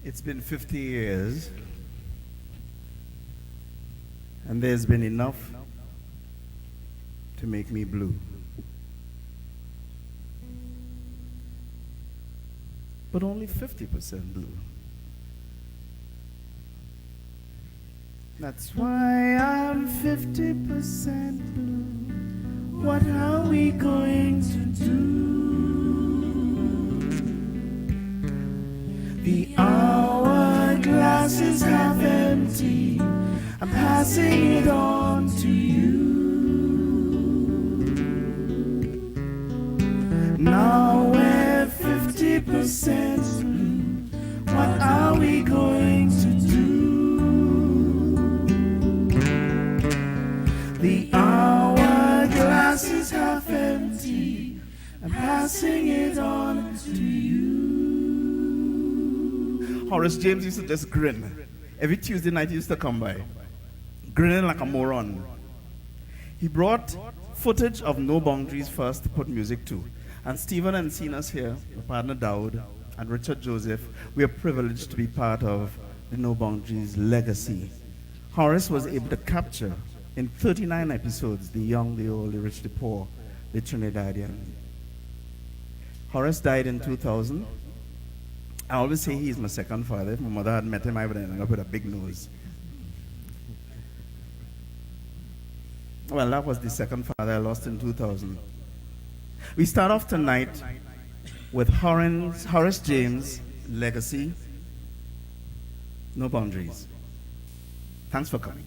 It's been 50 years, and there's been enough to make me blue. But only 50% blue. That's why I'm 50% blue. What are we going to do? The hourglass is half empty. I'm passing it on to you. Now we're 50% blue. What are we going to do? The hourglass is half empty. I'm passing it on to you. Horace James used to just grin. Every Tuesday night he used to come by, grinning like a moron. He brought footage of No Boundaries first to put music to. And Stephen and Cena's here, my partner Dowd, and Richard Joseph, we are privileged to be part of the No Boundaries legacy. Horace was able to capture in 39 episodes the young, the old, the rich, the poor, the Trinidadian. Horace died in 2000. I always say he's my second father. If my mother had met him, I would have ended up with a big nose. Well, that was the second father I lost in 2000. We start off tonight with Horace James' legacy, No Boundaries. Thanks for coming.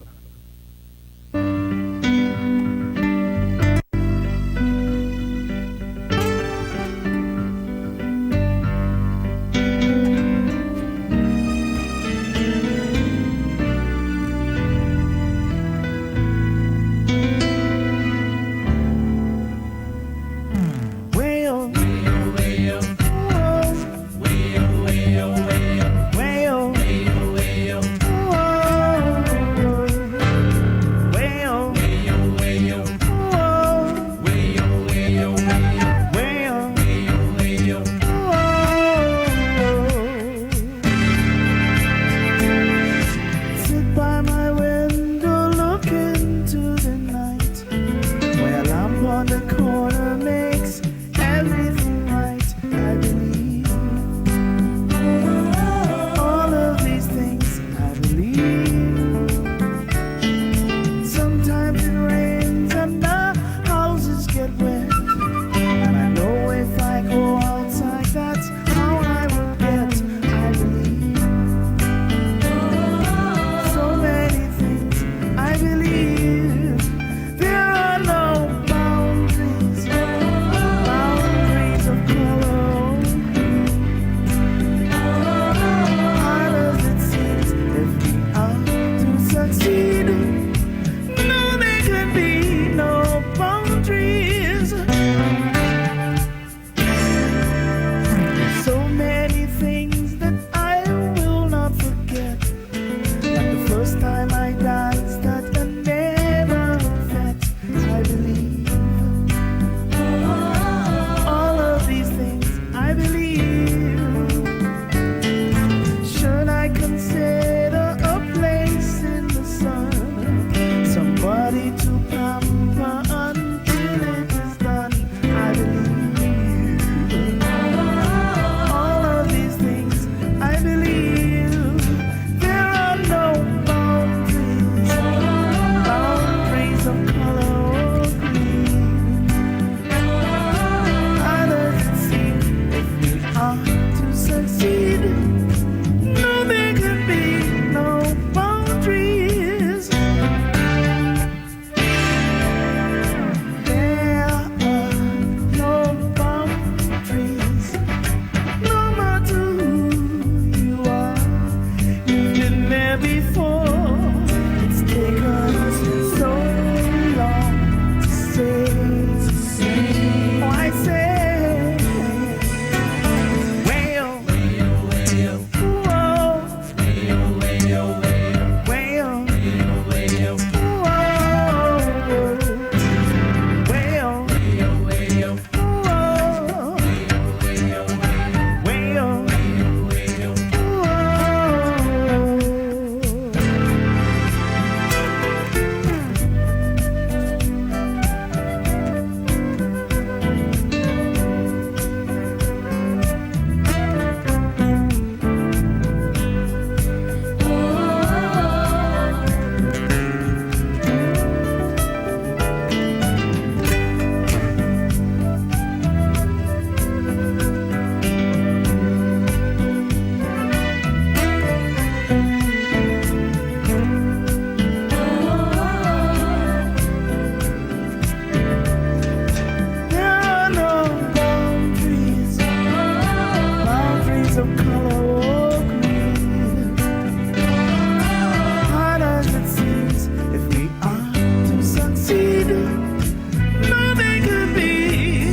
shades of color walk me. Hard as it seems, if we are to succeed, nothing can be,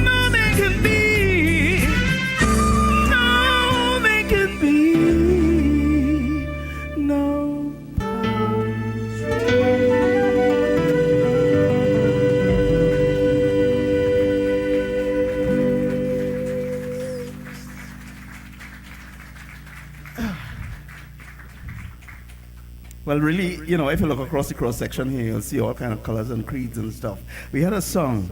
nothing can be, nothing can be, no boundary. Well, really, you know, if you look across the cross-section here, you'll see all kind of colors and creeds and stuff. We had a song,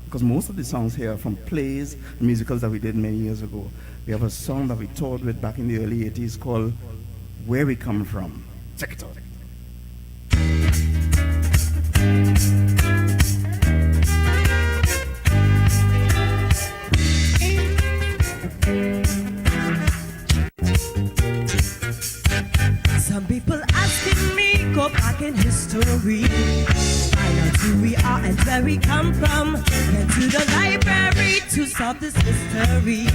because most of the songs here are from plays, musicals that we did many years ago. We have a song that we toured with back in the early 80s called Where We Come From. Check it out. Some people asking me, go back in history, find out who we are and where we come from. Went to the library to solve this mystery.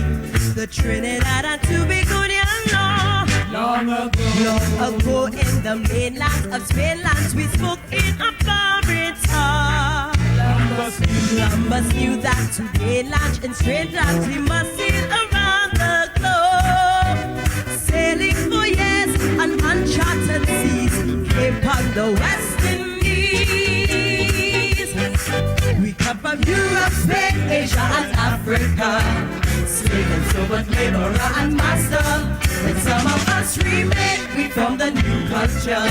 The Trinidad and Tobago law. Long ago in the mainland of Spain lands, we spoke in a foreign tongue. Columbus knew that to gain land in strange lands we must sail around the globe. Sailing for years on uncharted seas, came upon the West Indies. We come from Europe, Spain, Asia and Africa, slave and servant, laborer and master. And some of us remade, we from the new culture,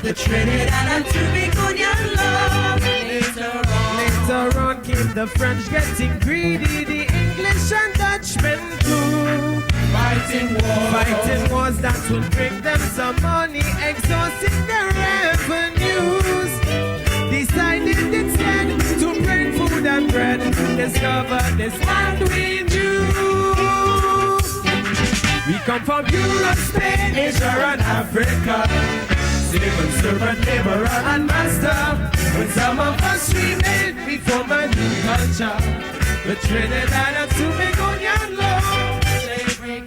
the Trinidad and Tobago law. Later on came the French getting greedy, the English and Dutchmen too. Fighting wars that would bring them some money, exhausting their revenues. Decided instead to bring food and bread, discover this land we knew. We come from Europe, Spain, Asia and Africa, slave and servant, laborer and master. When some of us remade, we form a new culture, the Trinidad and Tobago law. Slavery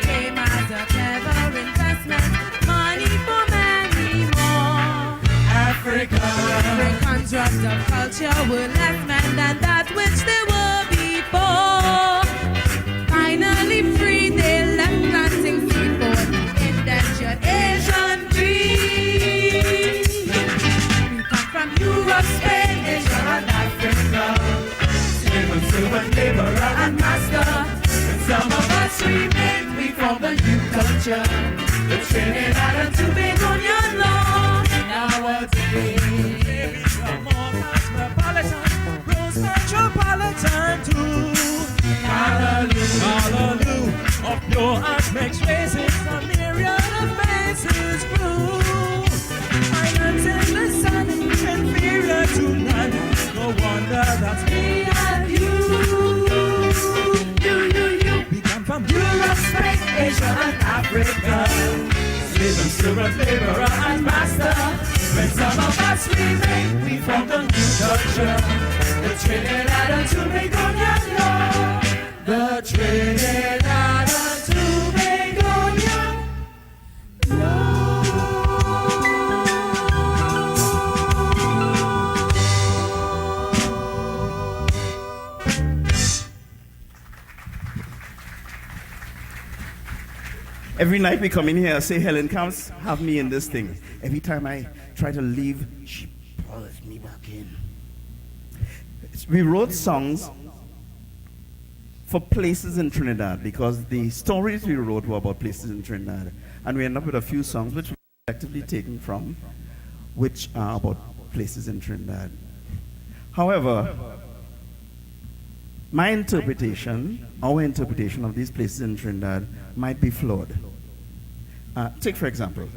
came as a clever investment, money for many more. Africans robbed of culture were less men than that which they were before. Finally free, they left planting seed for the indentured Asian dream. We come from Europe, Spain, Asia and Africa, slave and servant, laborer and master. And some of us remain, we form the new culture, the Trinidad and Tobago law. Nowadays, they become more cosmopolitan, grows metropolitan too. Hallelujah, of pure heart makes races, a myriad of faces grew. Islands in the sun, inferior to none, no wonder that's me and you. We come from Europe, Spain, Asia and Africa, slave and servant, laborer and master. When some of us remain, we form the new culture, the Trinidad and Tobago law. The Trinidad and Tobago law. Every night we come in here, I say, Helen, come have me in this thing. Every time I try to leave, she pulls me back in. We wrote songs for places in Trinidad because the stories we wrote were about places in Trinidad. And we end up with a few songs which were effectively taken from, which are about places in Trinidad. However, my interpretation, our interpretation of these places in Trinidad might be flawed. Take, for example,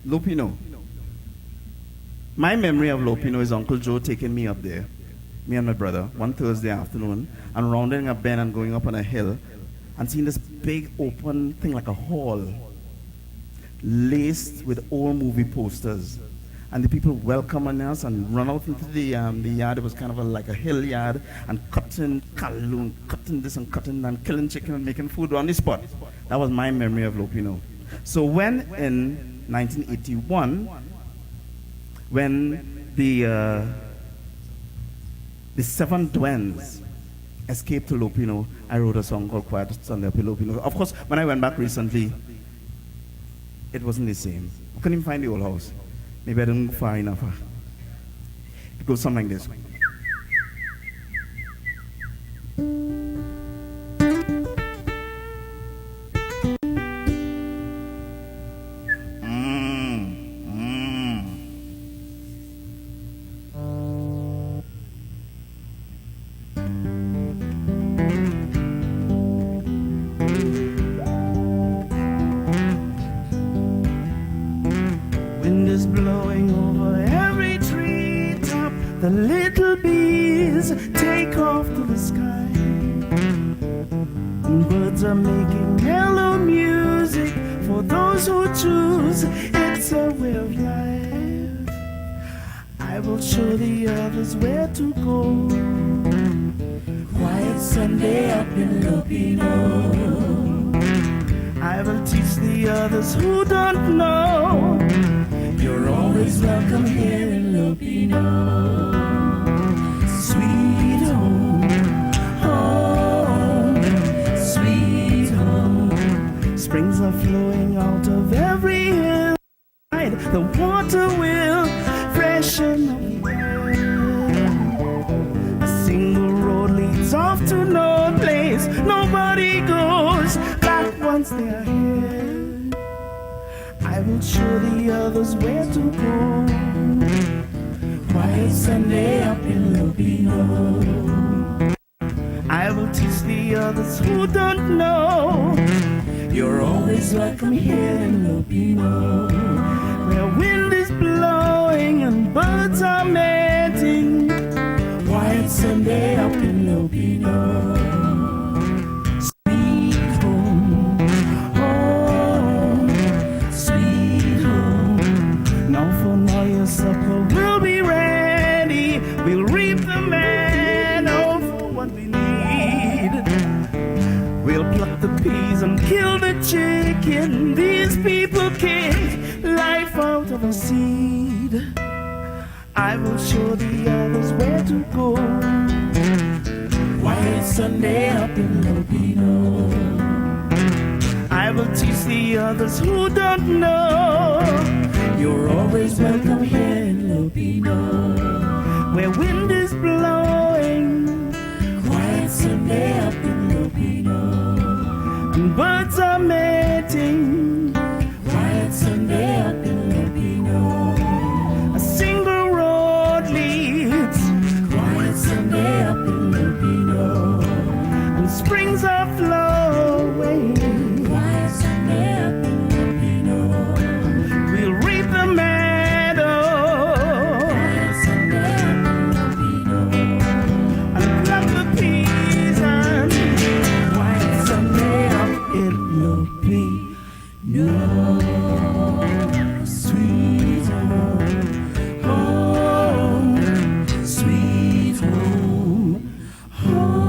Lopino. My memory of Lopino is Uncle Joe taking me up there, me and my brother, one Thursday afternoon, and rounding a bend and going up on a hill and seeing this big open thing like a hall, laced with old movie posters. And the people welcoming us and run out into the yard. It was kind of like a hill yard, and cutting kaloon, cutting this and cutting and killing chicken and making food on the spot. That was my memory of Lopino. So when in 1981, when the seven Dwens escaped to Lopino, I wrote a song called Quiet Sunday Up in Lopino. Of course, when I went back recently, it wasn't the same. I couldn't even find the old house. Maybe I didn't go far enough. It goes something like this. Wind is blowing over every treetop. The little bees take off to the sky. And birds are making mellow music for those who choose. It's a way of life. I will show the others where to go. Quiet Sunday up in Lopino. I will teach the others who don't know. You're always welcome here in Lopino. Sweet home, home, sweet home. Springs are flowing out of every hill. The water will freshen up the air. A single road leads off to no place. Nobody goes back once they are here. I will show the others where to go. Quiet Sunday up in Lopino. I will teach the others who don't know. You're always welcome here in Lopino, where wind is blowing and birds are mating. Quiet Sunday up in Lopino. Supper will be ready. We'll reap the manna for what we need. We'll pluck the peas and kill the chicken. These people kick life out of a seed. I will show the others where to go. Quiet Sunday up in Lopino. I will teach the others who don't know. You're always welcome here in Lopino, where wind is blowing. Quiet Sunday up in Lopino, and birds are mating. Quiet Sunday up in Lopino. A single road leads. Quiet Sunday up in Lopino, and springs are flowing. Quiet Sunday up in Lopino. We'll reap the meadow. Quiet Sunday up in Lopino. And pluck the peas and quiet Sunday up in Lopino. Sweet home, home, sweet home, home.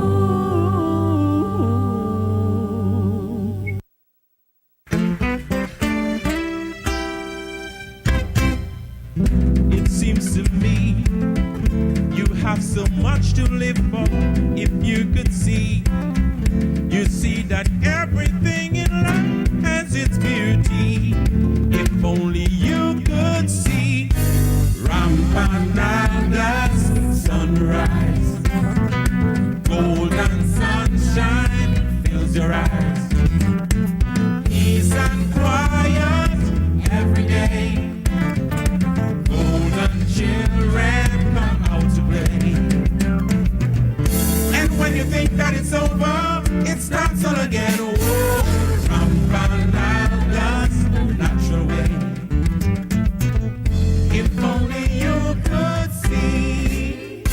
It seems to me you have so much to live for. If you could see, you see that everything in life has its beauty. If only you could see Rampanada's sunrise, golden sunshine fills your eyes, peace and quiet every day. Golden children come out to play. And when you think that it's over, it starts all again. Oh, Rampanada's natural way. If only you could see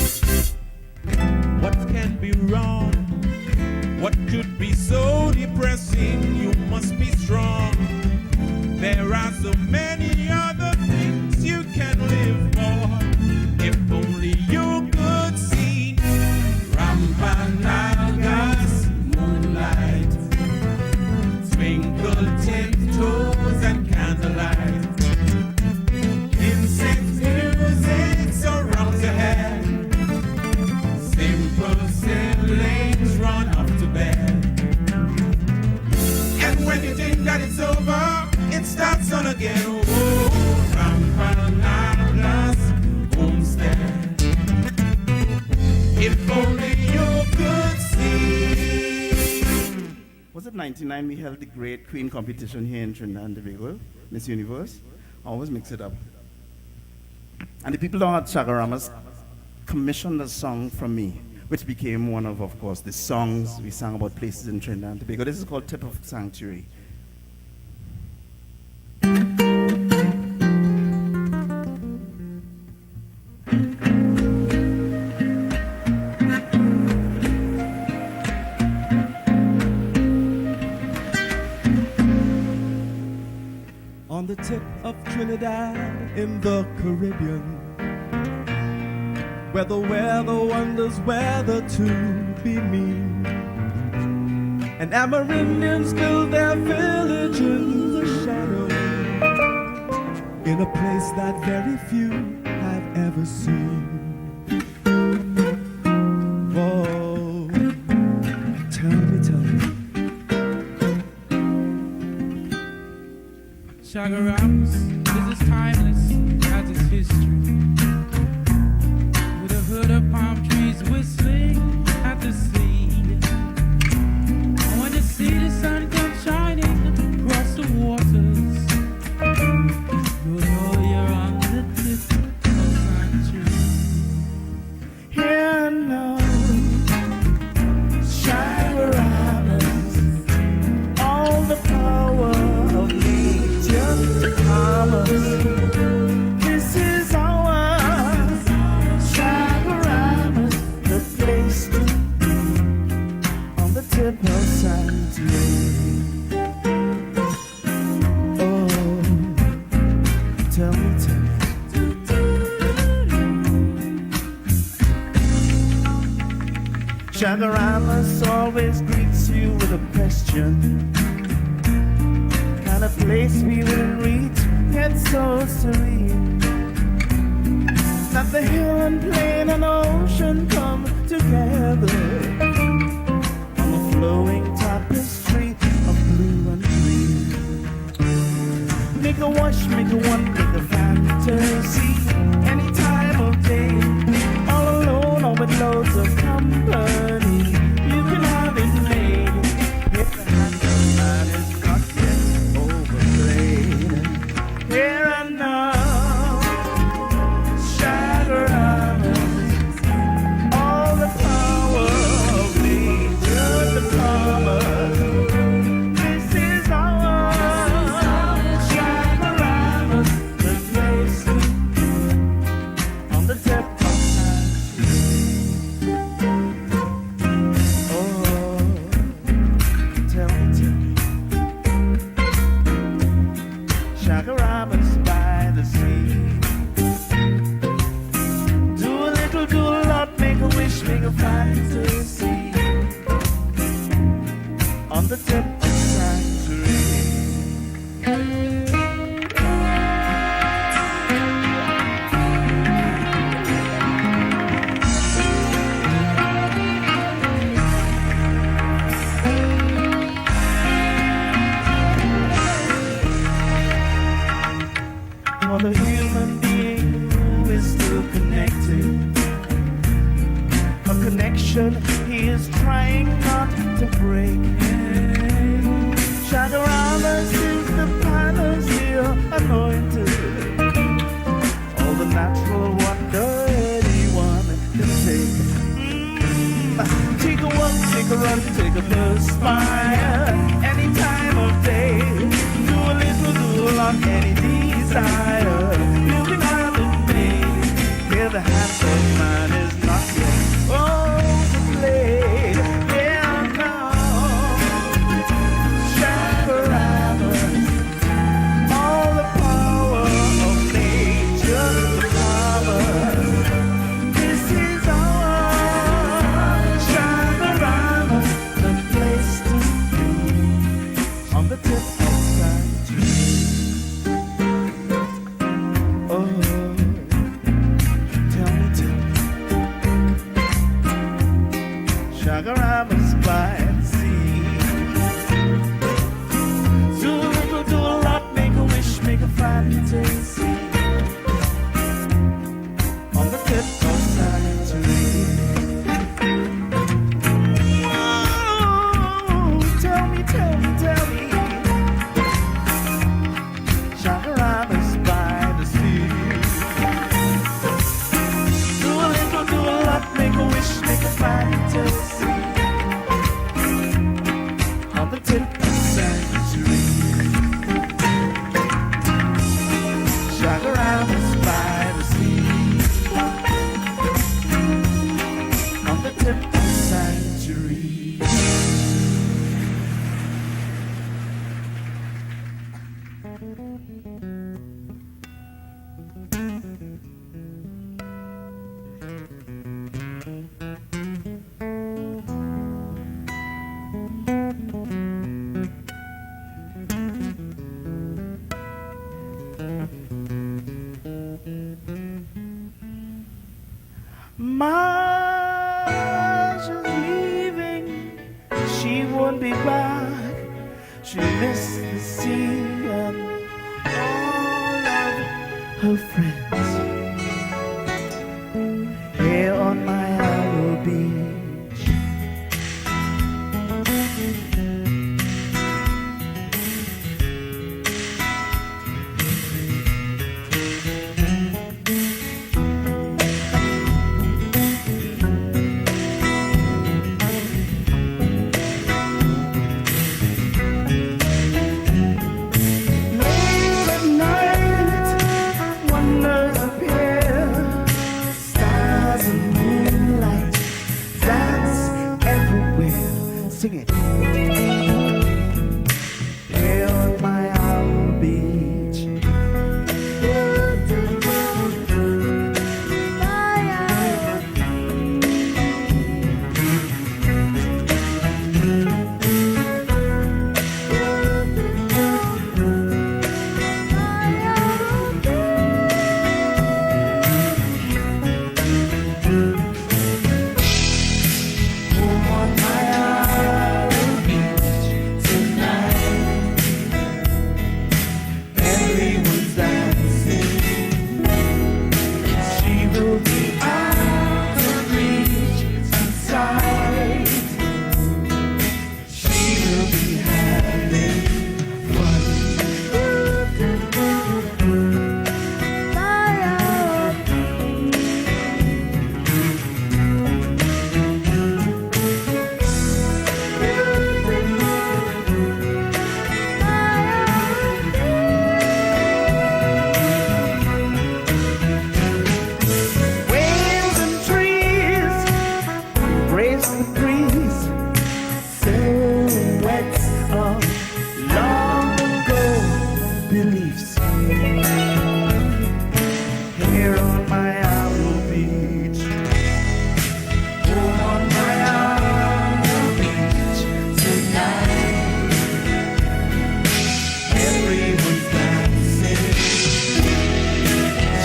what can be wrong, what could be so depressing. You must be strong. There are so many other things you can live '99, we held the great Queen competition here in Trinidad and Tobago, Miss Universe. I always mix it up. And the people down at Chagaramas commissioned a song from me, which became one of course, the songs we sang about places in Trinidad and Tobago. This is called Tip of Sanctuary. On the tip of Trinidad in the Caribbean, where the weather wonders whether to be mean, and Amerindians build their village in the shadow, in a place that very few have ever seen. Whoa, tell me. Chagaramas is as timeless as its history, with a hood of palm trees whistling at the sea. And when you see the sun come shining across the waters, you'll know you're on the tip of sanctuary. Here now, Chagaramas, all the power of nature calm us. This is our Chagaramas, the place to be, on the tip of sanctuary. Oh, tell me. Chagaramas always greets you with a question, kind of place we will reach, yet so serene, that the hill and plain and ocean come together on a flowing tapestry of blue and green. Make a wash, make a one, make a fantasy, any time of day, all alone or with loads of company, you can have it made. If the hand of man is not yet overplayed. Here and now, Chagaramas, all the power of nature, the promise. This is our Chagaramas, the place on the tip of sanctuary. Oh, tell me. Chagaramas by the sea. Do a little, do a lot, make a wish, make a fantasy, on the tip of sanctuary. For the human being who is still connected, a connection he is trying not to break. Chagaramas is the panacea anointed, all the natural wonder anyone can take. Take a walk, take a run, take a perspire, any time of day. Do a little, do a lot, any desire. You can have it made. Here the hand of man is not yet overplayed. Here now, Chagaramas, all the power of nature, the promise. This is our Chagaramas, the place to be, on the tip of sanctuary. Oh, tell me. won't be back. She missed the sea and all of her friends here on my Arrow Beach. Late at night, wonders appear, stars and moonlight dance everywhere. Sing it. Here on my Arrow Beach. Home on my Arrow Beach tonight. Everyone's dancing. She will be out of reach and sight. She will be having fun. Waves and trees embrace the breeze, silhouettes of long ago beliefs. Here on my Arrow Beach, home on my Arrow Beach tonight. Everyone's dancing.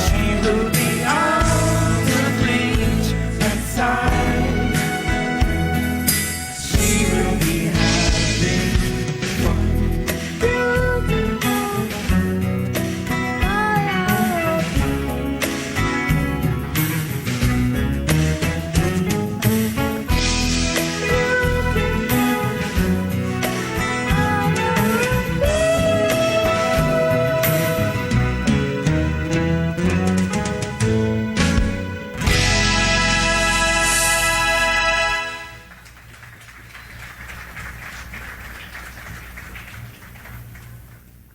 She will be out of reach and sight. She will be having fun.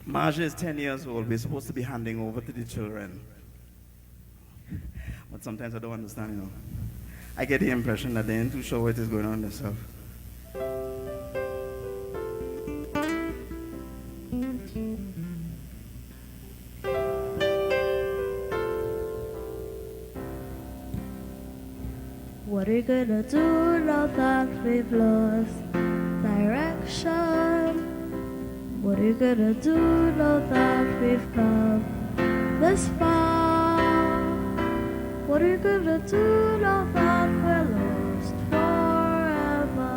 Marja is 10 years old. We're supposed to be handing over to the children. But sometimes I don't understand, you know. I get the impression that they ain't too sure what is going on themselves. What are you gonna do now that we've lost direction? What are you gonna do now that we've come this far? What are you gonna do now that we're lost forever?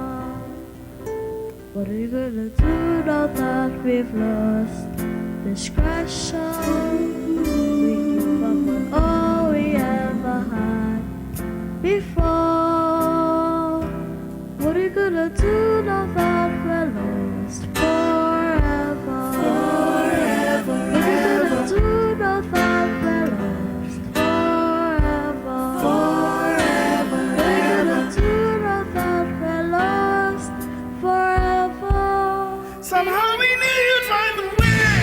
What are you gonna do now that we've lost discretion? We give up on all we ever had before. What are you gonna do now that we're lost forever? Forever, what are you gonna do now that we're lost forever? Forever, what are you gonna do now that we're lost forever? Somehow we need to find a way.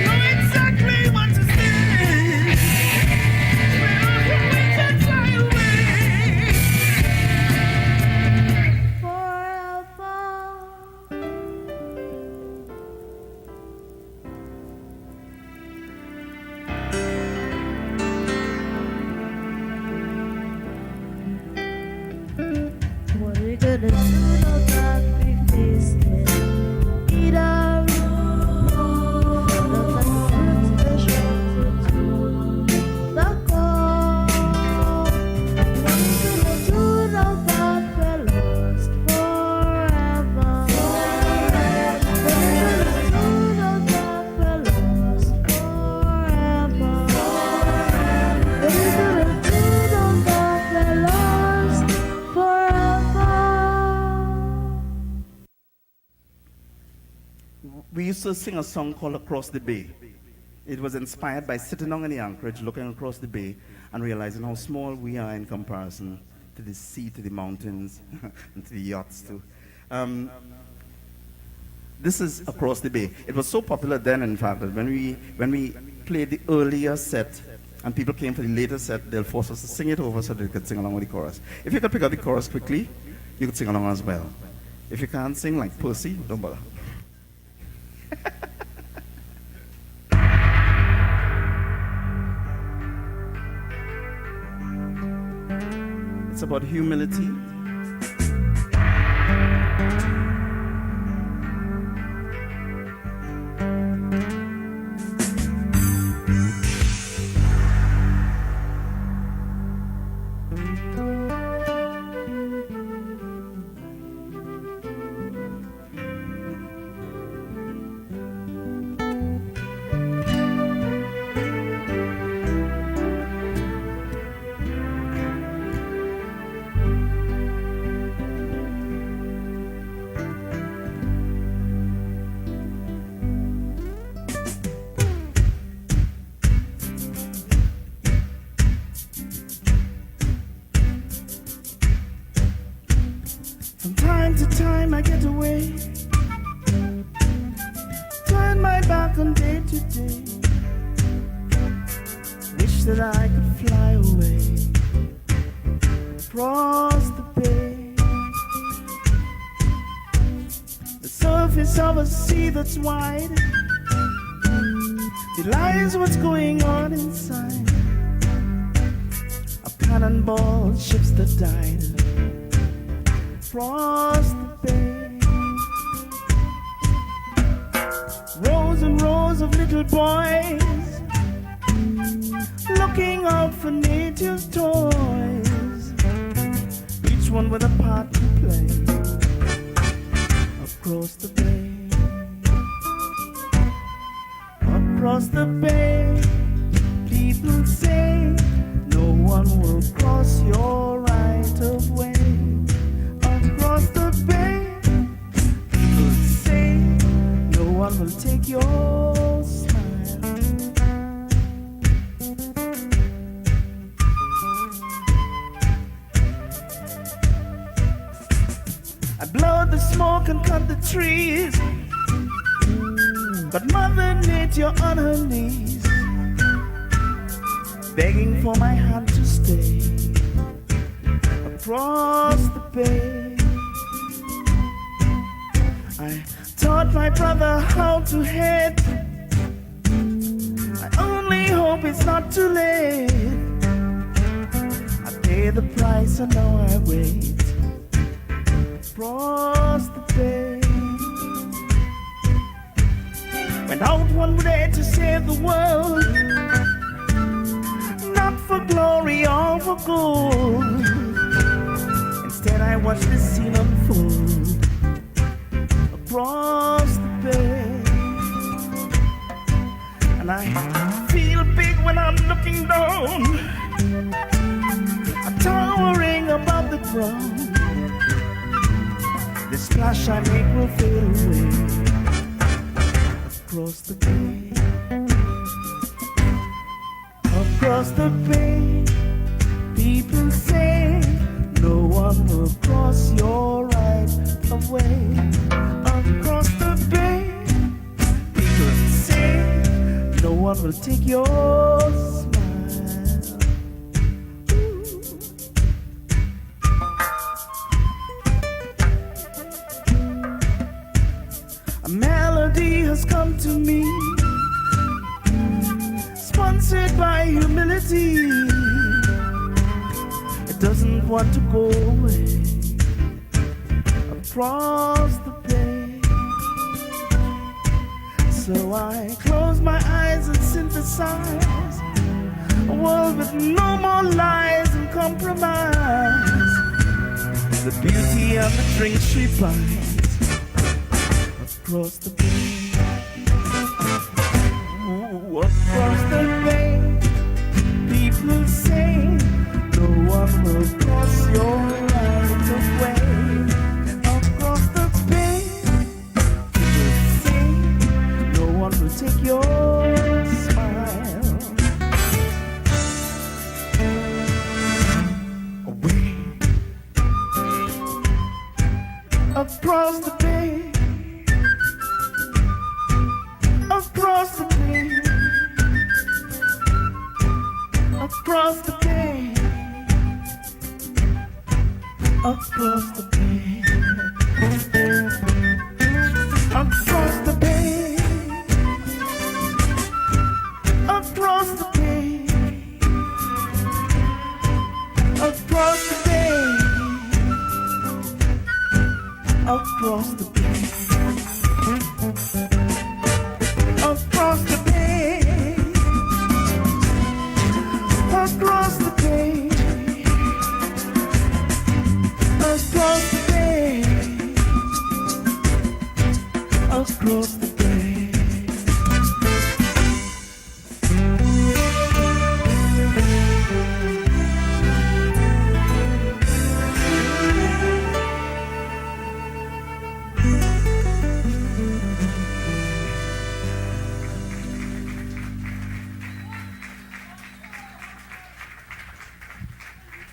Know exactly what to say. We can fly away. Forever. we used to sing a song called Across the Bay. It was inspired by sitting down in the anchorage, looking across the bay, and realizing how small we are in comparison to the sea, to the mountains, and to the yachts too. This is Across the Bay. It was so popular then, in fact, that when we played the earlier set, and people came for the later set, they'll force us to sing it over so they could sing along with the chorus. If you could pick up the chorus quickly, you could sing along as well. If you can't sing like Percy, don't bother. It's about humility. From time to time I get away, turn my back on day to day, wish that I could fly away across the bay. The surface of a sea that's wide belies what's going on inside. A cannonball ships that died across the bay. Rows and rows of little boys looking out for nature's toys, each one with a part to play across the bay. Across the bay, people say no one will cross your right of way. Across the bay, people say no one will take your smile. I blow the smoke and cut the trees, but Mother Nature on her knees, begging for my hand to stay across the bay. I taught my brother how to hate. I only hope it's not too late. I pay the price and now I wait across the bay. Went out one day to save the world, not for glory or for gold. Instead I watched this scene unfold across the bay. And I feel big when I'm looking down, I'm towering above the ground. The splash I make will fade away across the bay. Across the bay, people say no one will cross your right of way. Across the bay, people say no one will take your smile. A melody has come to me, sponsored by humility. It doesn't want to go away across the bay. So I close my eyes and synthesize a world with no more lies and compromise. The beauty and the drink she buys across the bay. Ooh, across the bay, people say no one will cross your right of way. Across the bay, people say across the bay, across the bay, across the bay, across the bay, across the bay, across the bay, across the bay, across the bay, across the bay, across the bay, across the bay, across the bay.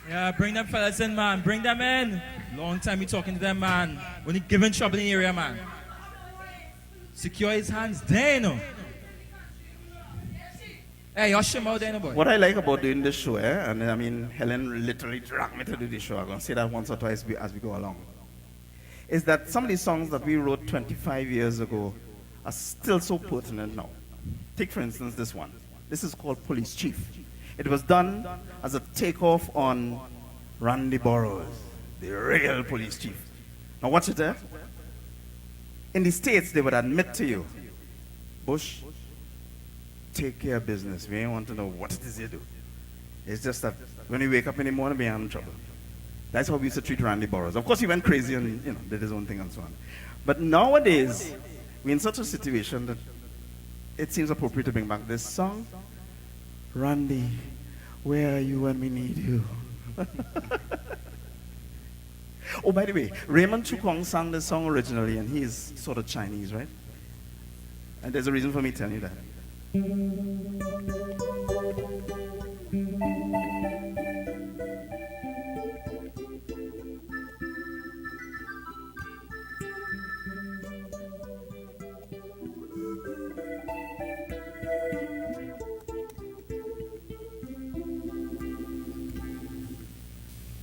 Yeah, bring them fellas in, man. Bring them in. Long time you talking to them, man. When you giving trouble in the area, man. Secure his hands there, you know. Hey, you shim out there, no boy. What I like about doing this show, and I mean, Helen literally dragged me to do this show. I'm going to say that once or twice as we go along, is that some of these songs that we wrote 25 years ago are still so pertinent now. Take, for instance, this one. This is called Police Chief. It was done as a takeoff on Randy Burroughs, the real police chief. Now watch it there. In the States, they would admit to you, Bush, take care of business. We ain't want to know what it is you do. It's just that when you wake up in the morning, we're in trouble. That's how we used to treat Randy Burroughs. Of course, he went crazy and did his own thing and so on. But nowadays, we're in such a situation that it seems appropriate to bring back this song. Randy, where are you when we need you? Oh, by the way, Raymond Chukong sang this song originally, and he's sort of Chinese, right? And there's a reason for me telling you that.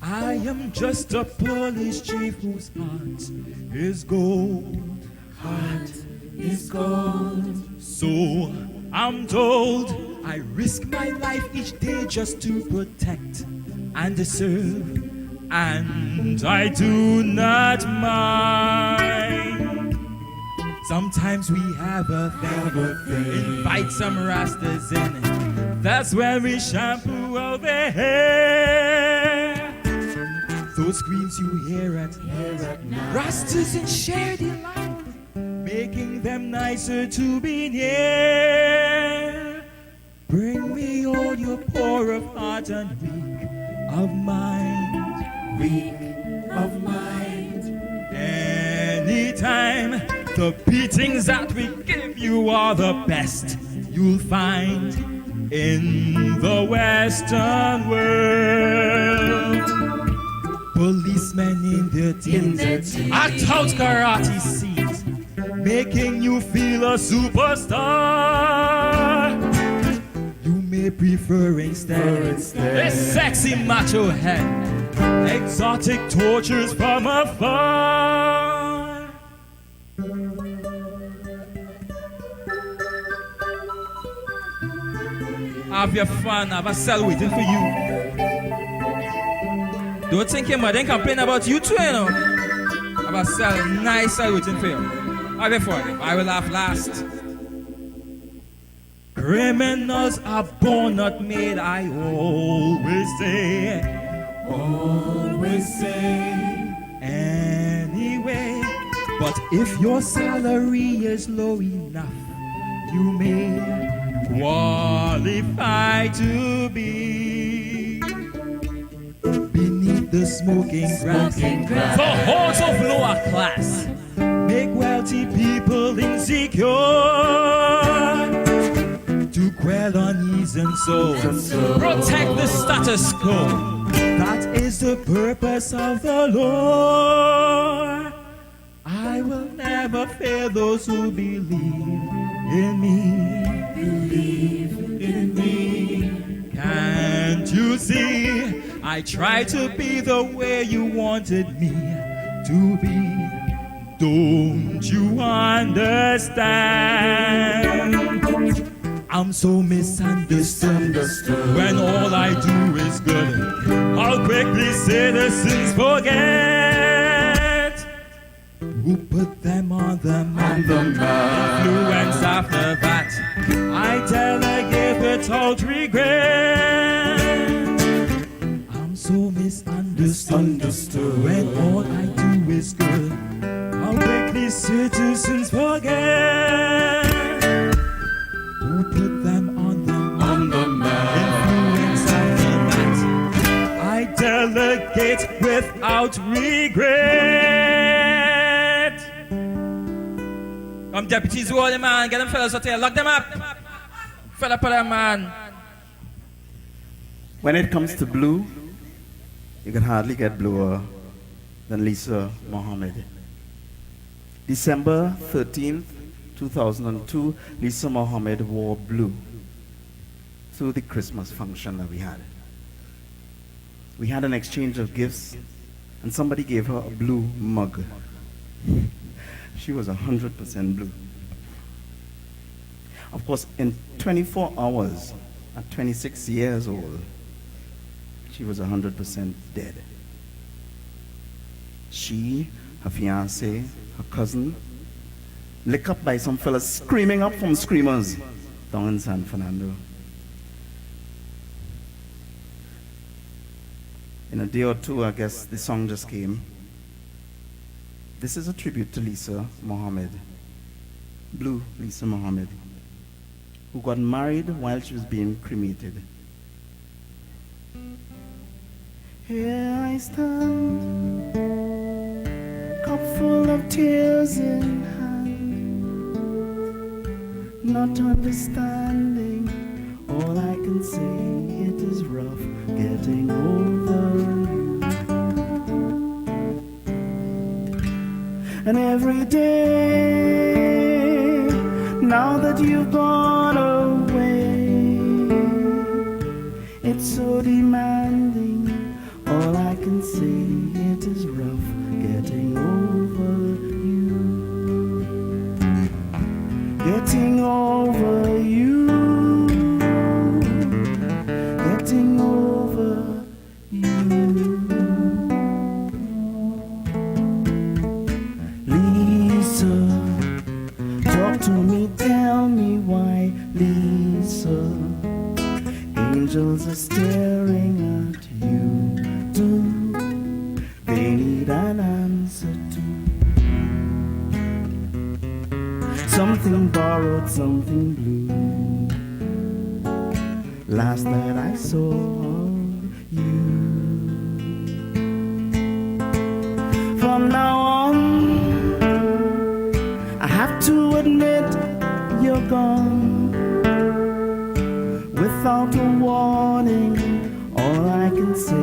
I am just a police chief whose heart is gold. Heart is gold. So I'm told I risk my life each day just to protect and to serve, and I do not mind. Sometimes we have a thing, invite some rastas in. That's when we shampoo out their hair. Those screams you hear at night, rastas in shared delight, making them nicer to be near. Bring me all your poor of heart and weak of mind, Anytime the beatings that we give you are the best you'll find in the Western world. Policemen in their teens act out karate scenes, making you feel a superstar. You may prefer instead a sexy macho head, exotic tortures from afar. Have your fun, have a cell waiting for you. Don't think your mother complain about you too, you know. Have a cell, nice cell waiting for you. Have your fun, I will laugh last. Criminals are born, not made, I always say. Anyway, but if your salary is low enough, you may qualify to be beneath the smoking grass. For hordes of lower class make wealthy people insecure. To quell unease and soul, protect the status quo. That is the purpose of the law. never fail those who believe in me. Believe in me. Can't you see? I try to be the way you wanted me to be. Don't you understand? I'm so misunderstood when all I do is good. How quickly citizens forget who put them on the map. Influence after that, I delegate without regret. I'm so misunderstood when all I do is good. How quickly citizens forget who put them on the map. Influence after that, I delegate without regret. Come deputies, who are the man? Get them fellas out here, lock them up. Fella put them man. When it comes to blue, you can hardly get bluer than Lisa Mohammed. December 13th, 2002, Lisa Mohammed wore blue to the Christmas function that we had. We had an exchange of gifts, and somebody gave her a blue mug. She was 100% blue. Of course, in 24 hours, at 26 years old, she was 100% dead. She, her fiancé, her cousin, licked up by some fellas screaming up from screamers down in San Fernando. In a day or two, I guess the song just came. This is a tribute to Lisa Mohammed, Blue Lisa Mohammed, who got married while she was being cremated. Here I stand, cup full of tears in hand, not understanding. All I can say, it is rough getting over you. And every day, now that you've gone away, it's so demanding. All I can say, it is rough getting over you. Getting over you. Getting over you. Lisa, talk to me, tell me why, Lisa. Angels are staring at you. They need an answer to something borrowed, something blue. Last night I saw you. From now on, I have to admit you're gone without a warning. All I can say,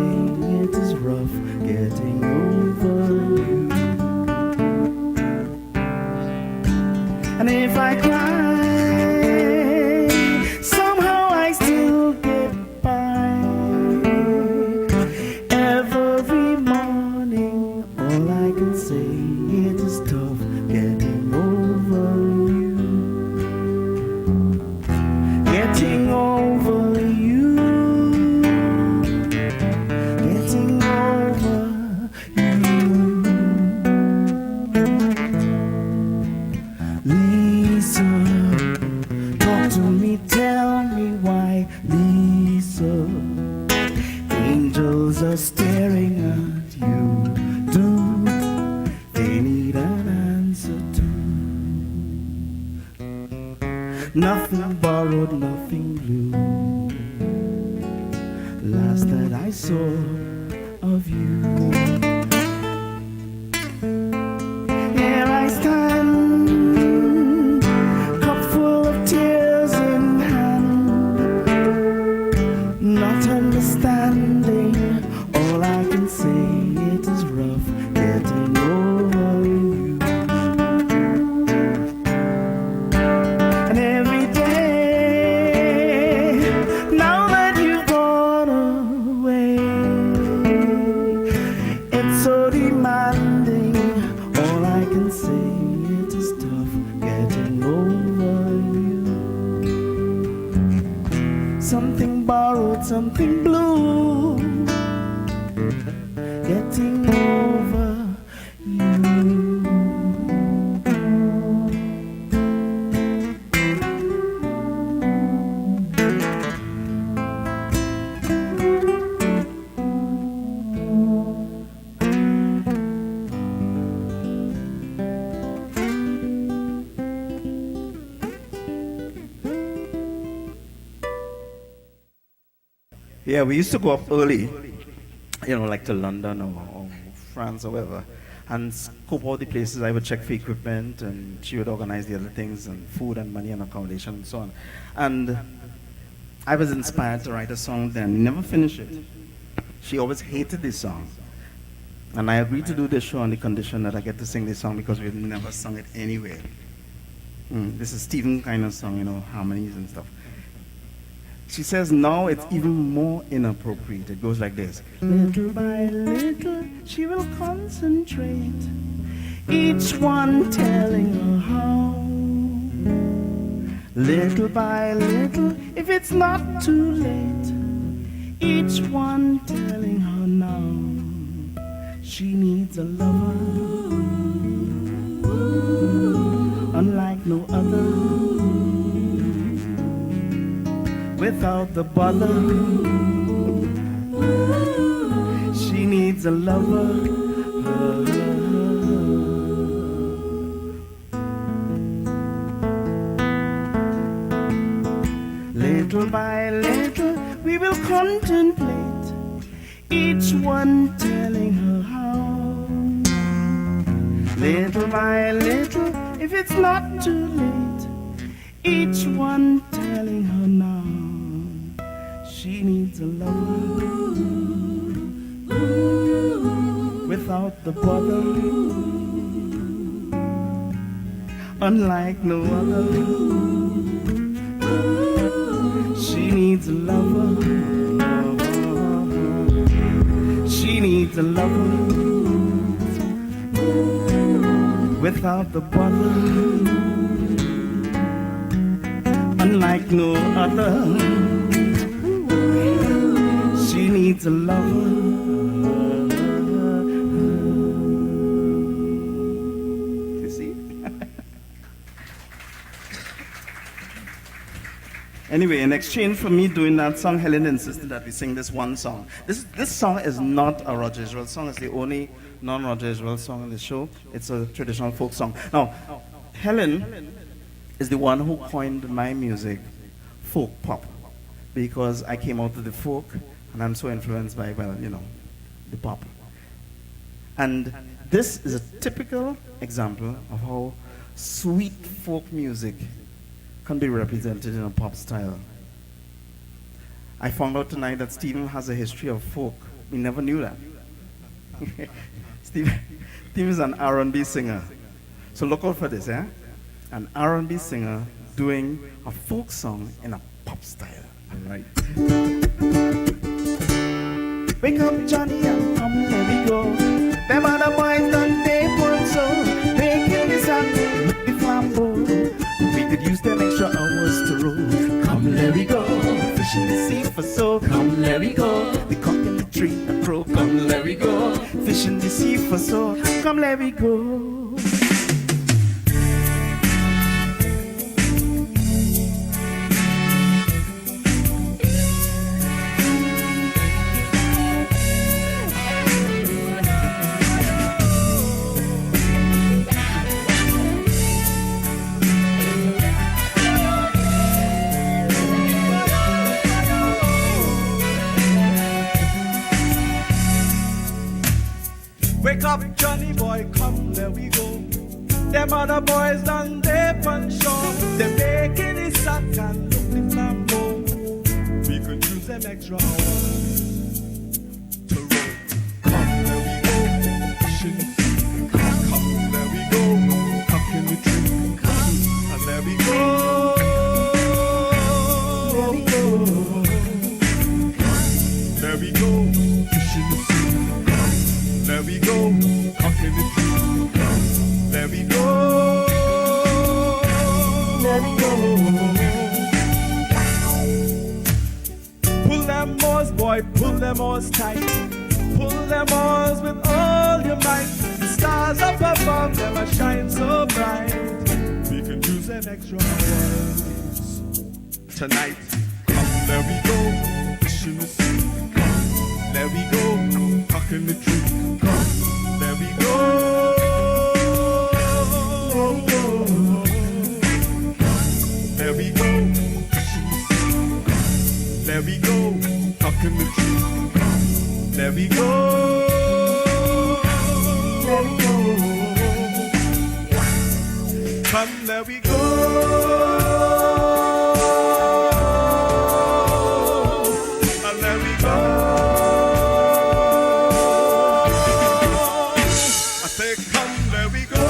it is rough getting over you. And if I cry, somehow I still get by. Every morning, all I can say, it is tough getting over you. Getting over you. Getting over you. Lisa, talk to me, tell me why, Lisa. Angels are staring at you. Do they need an answer to? Nothing borrowed, nothing blue. Last that I saw of you. Here I stand, cup full of tears in hand, not understanding. All I can say, it is rough getting over you. can say it is tough getting over you. Something borrowed, something blue, getting over you. Yeah, we used to go up early, you know, like to London or France or wherever, and scope out the places. I would check for equipment, and she would organize the other things, and food and money and accommodation and so on. And I was inspired to write a song then, never finish it. She always hated this song. And I agreed to do this show on the condition that I get to sing this song because we've never sung it anywhere. This is Stephen kind of song, you know, harmonies and stuff. She says now it's even more inappropriate. It goes like this. Little by little, she will concentrate, each one telling her how. Little by little, if it's not too late, each one telling her now. She needs a lover, unlike no other. Without the bother, she needs a lover. Little by little, we will contemplate, each one telling her how. Little by little, if it's not too late, each one telling her now. She needs a lover, without the bother, unlike no other. She needs a lover, she needs a lover, without the bother, unlike no other. She needs a lover. You see? Anyway, in exchange for me doing that song, Helen insisted that we sing this one song. This song is not a Roger Israel song. It's the only non-Roger Israel song on the show. It's a traditional folk song. Now, Helen is the one who coined my music folk pop, because I came out of the folk and I'm so influenced by, well, you know, the pop. And this is a typical example of how sweet folk music can be represented in a pop style. I found out tonight that Stephen has a history of folk. We never knew that. Stephen is an R&B singer. So look out for this, eh? An R&B singer doing a folk song in a pop style. All right. Wake up, Johnny, and come, let me go. Them other boys done they want so. They kill this and look the flambeau. We could use them extra hours to roll. Come, let me go. Fish in the sea for so. Come, let me go. The cock in the tree, the crow. Come, let me go. Fish in the sea for so. Come, let me go. Wake up, Johnny boy, come, there we go. Them other boys done they punch shore. They making it sack and look the flambeau. We could use them extra hours to roll. Come, there we go, fishing the sea. Come, there we go, cock in the tree. Come, and there we go. There we go. There we go, fishing the sea. There we go, cock in the tree. There them all tight. Pull them all with all your might. The stars up above them are shine so bright. We can use them extra hours tonight. Come, there we go, fishing the sea. Come, there we go, talking the tree. Come, there we go. There we go, there we go, talking the truth. There we go. Come, there we go. And there we go. I say, come, there we go.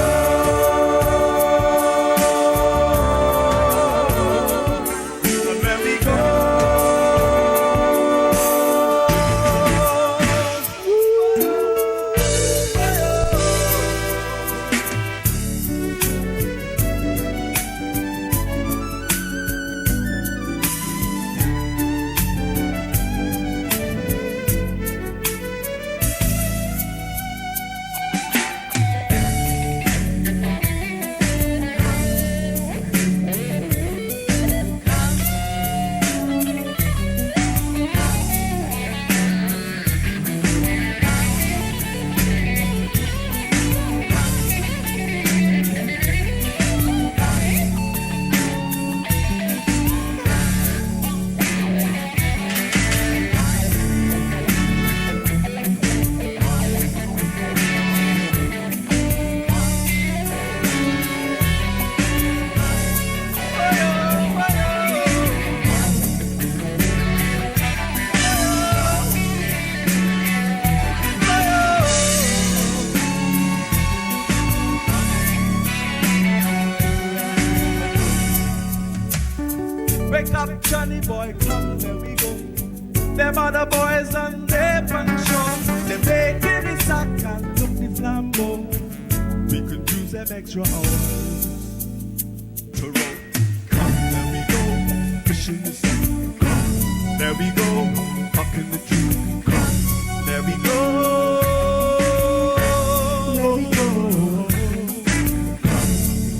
Wake up, Johnny boy, come, there we go. Them other boys on their show. They making the sack and look the flambeau. We could use them extra hours to roll. Come, there we go, fishing the sea. Come, there we go, talking the truth. Come, there we go.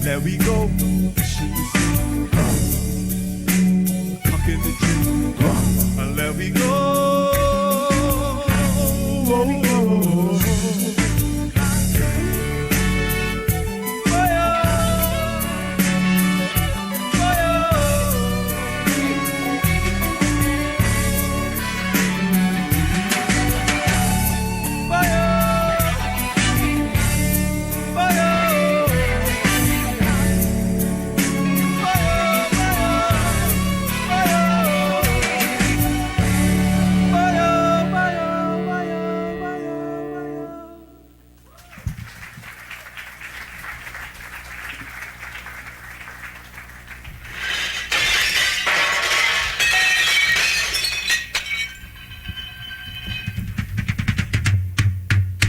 There we go, fishing the sea. In the truth, and there we go.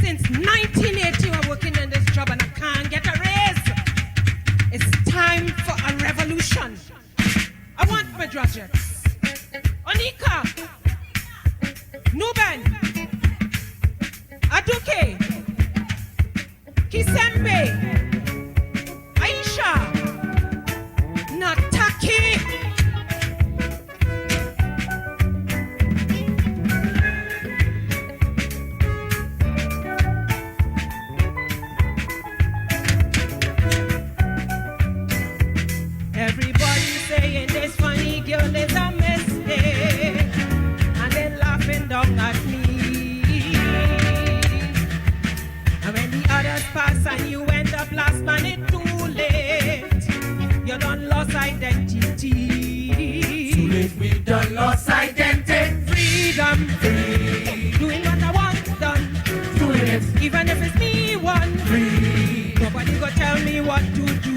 Since 1980, I'm working in this job and I can't get a raise. It's time for a revolution. I want my graduates. Onika, Nuben, Aduke, Kisembe, Aisha, Nataki. Everybody saying this funny girl is a mistake, and they're laughing down at me. And when the others pass and you end up last, man, it's too late. You done lost identity. Too late, we done lost identity. Freedom, Free, doing what I want done, doing it even if it's me one. free. Nobody go tell me what to do.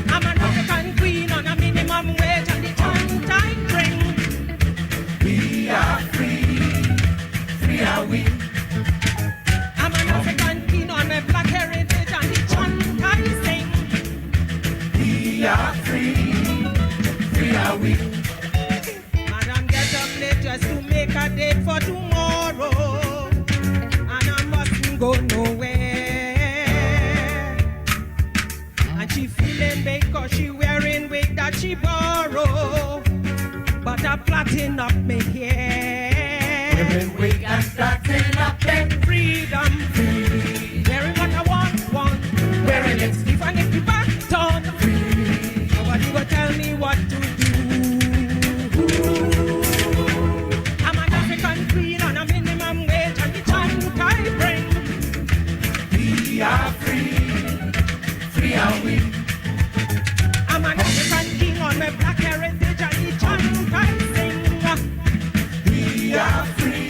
I'm an African queen on a minimum wage and the time bring. We are free, free are we. I'm an African queen on a black heritage and the chant sing. We are free, free are we. Madam, get can't go nowhere. And she feeling big cause she wearing wig that she borrow. But I'm plotting up me hair. Wearing wig and plotting up me Freedom. free. Wearing what I want. Wearing it Even if you back down. free. Nobody go tell me what to do. I'm an African queen on a minimum wage and the chant I bring. We are free. Free are we. I'm an African king on my black heritage and the chant I sing. We are free.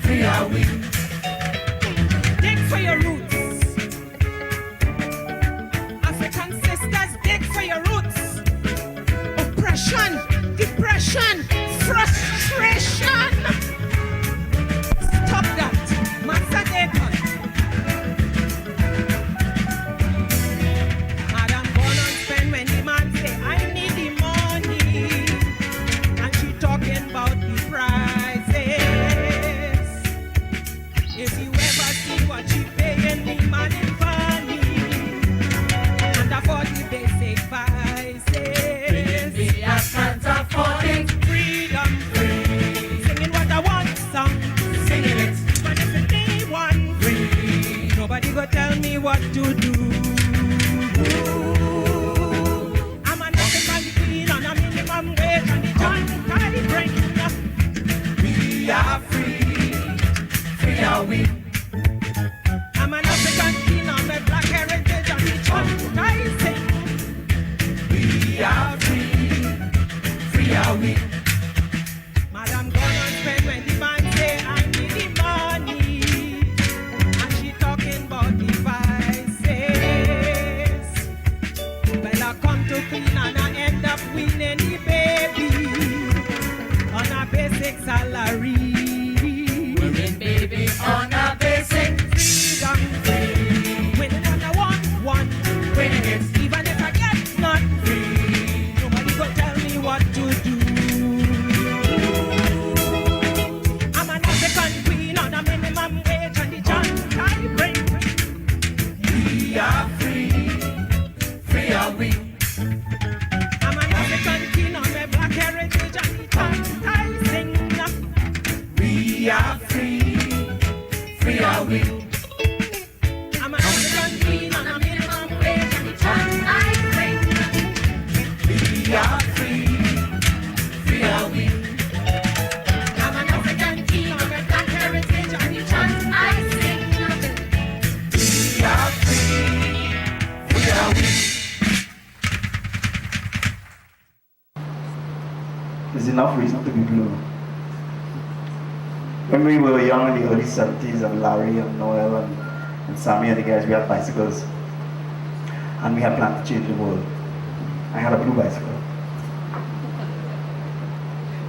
Free are we. Dig for your roots. African sisters, dig for your roots. Oppression, depression, frustration. Stop that. Master Dayton. Madam born and spend when the man say, I need the money. And she talking about the prices. If you ever see what she paying the man in money, and afford the basic vices. We can't afford it. Freedom, singing what I want, song. Singing it But if it ain't one, free. nobody go tell me what to do. I'm an African queen on a minimum wage and the chant I bring. We are free. Free are we. I'm an African queen on my black heritage and the chant I sing. We are free. Free are we. Madam gone and spend when the man say I need the money. And she talking about the vices. Well, I come to clean and I end up winning the baby on a basic salary. Women, baby, on a basic Freedom, winning what I want. winning it Even if I get not free. nobody go tell me what to do. I'm an African queen on a minimum wage and the chant I bring. We are free. Free are we. I'm an African queen on my black heritage and the chant I sing. We are free. Free are we. I'm an African queen on a minimum wage and the chant I sing. We are free. Free are we. I'm an African queen on my black heritage and the chant I sing. We are free. Free are we. There's enough reason to be blue. When we were young in the early 70s, and Larry and Noel and Sammy and the guys, we had bicycles. And we had planned to change the world. I had a blue bicycle.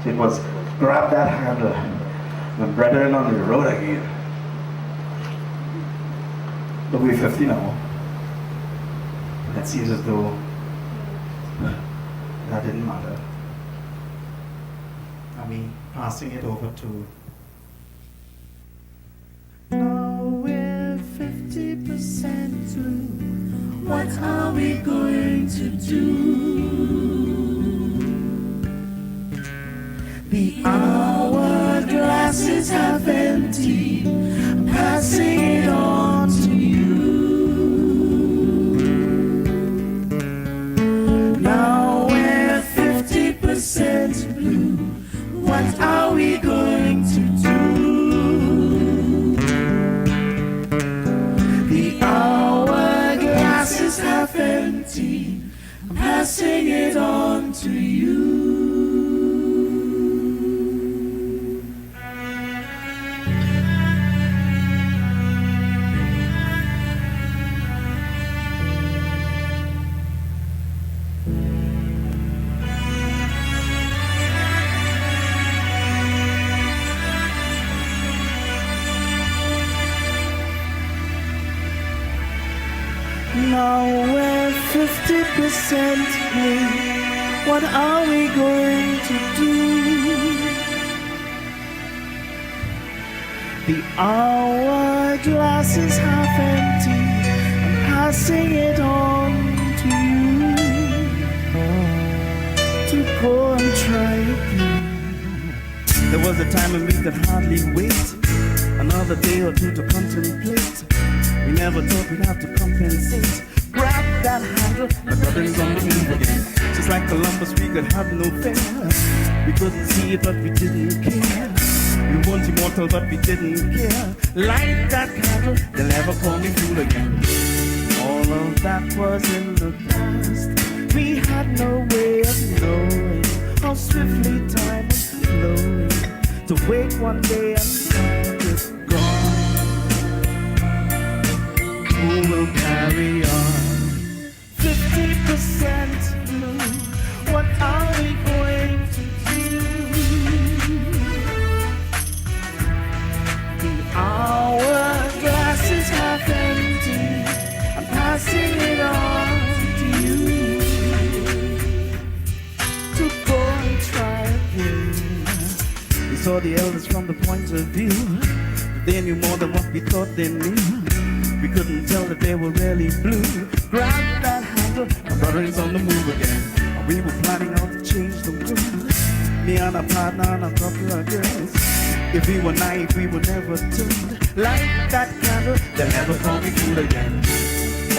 So it was grab that handle, my brethren on the road again. But we're 50 now. And it seems as though that didn't matter. I mean, passing it over to. Now we're 50% through. What are we going to do? The hourglass is half empty. I'm passing it on to you. Now we're 50% blue. What are we going to do? The hourglass is half empty. I'm passing it on to you. Now we're 50% blue. What are we going to do? The hourglass is half empty. I'm passing it on to you to go and try again. There was a time when we could hardly wait another day or two to contemplate. We never thought we'd have to compensate. Grab that handle, my brother is on the move again. Just like Columbus, we could have no fear. We couldn't see it, but we didn't care. We weren't immortal, but we didn't care. Light that candle, they'll never call me fool again. All of that was in the past. We had no way of knowing how swiftly time was flowing. To wake one day and find it gone. Who will carry on? 50% blue. What are we going to do? The hourglass is half empty. I'm passing it on to you to go and try again. We saw the elders from the point of view. They knew more than what we thought they knew. We couldn't tell that they were really blue. Grab that handle, my brother is on the move again. And we were planning how to change the world. Me and a partner and a couple of girls. If we were naive, we were never tuned. Light that candle, they'll never call me fool again.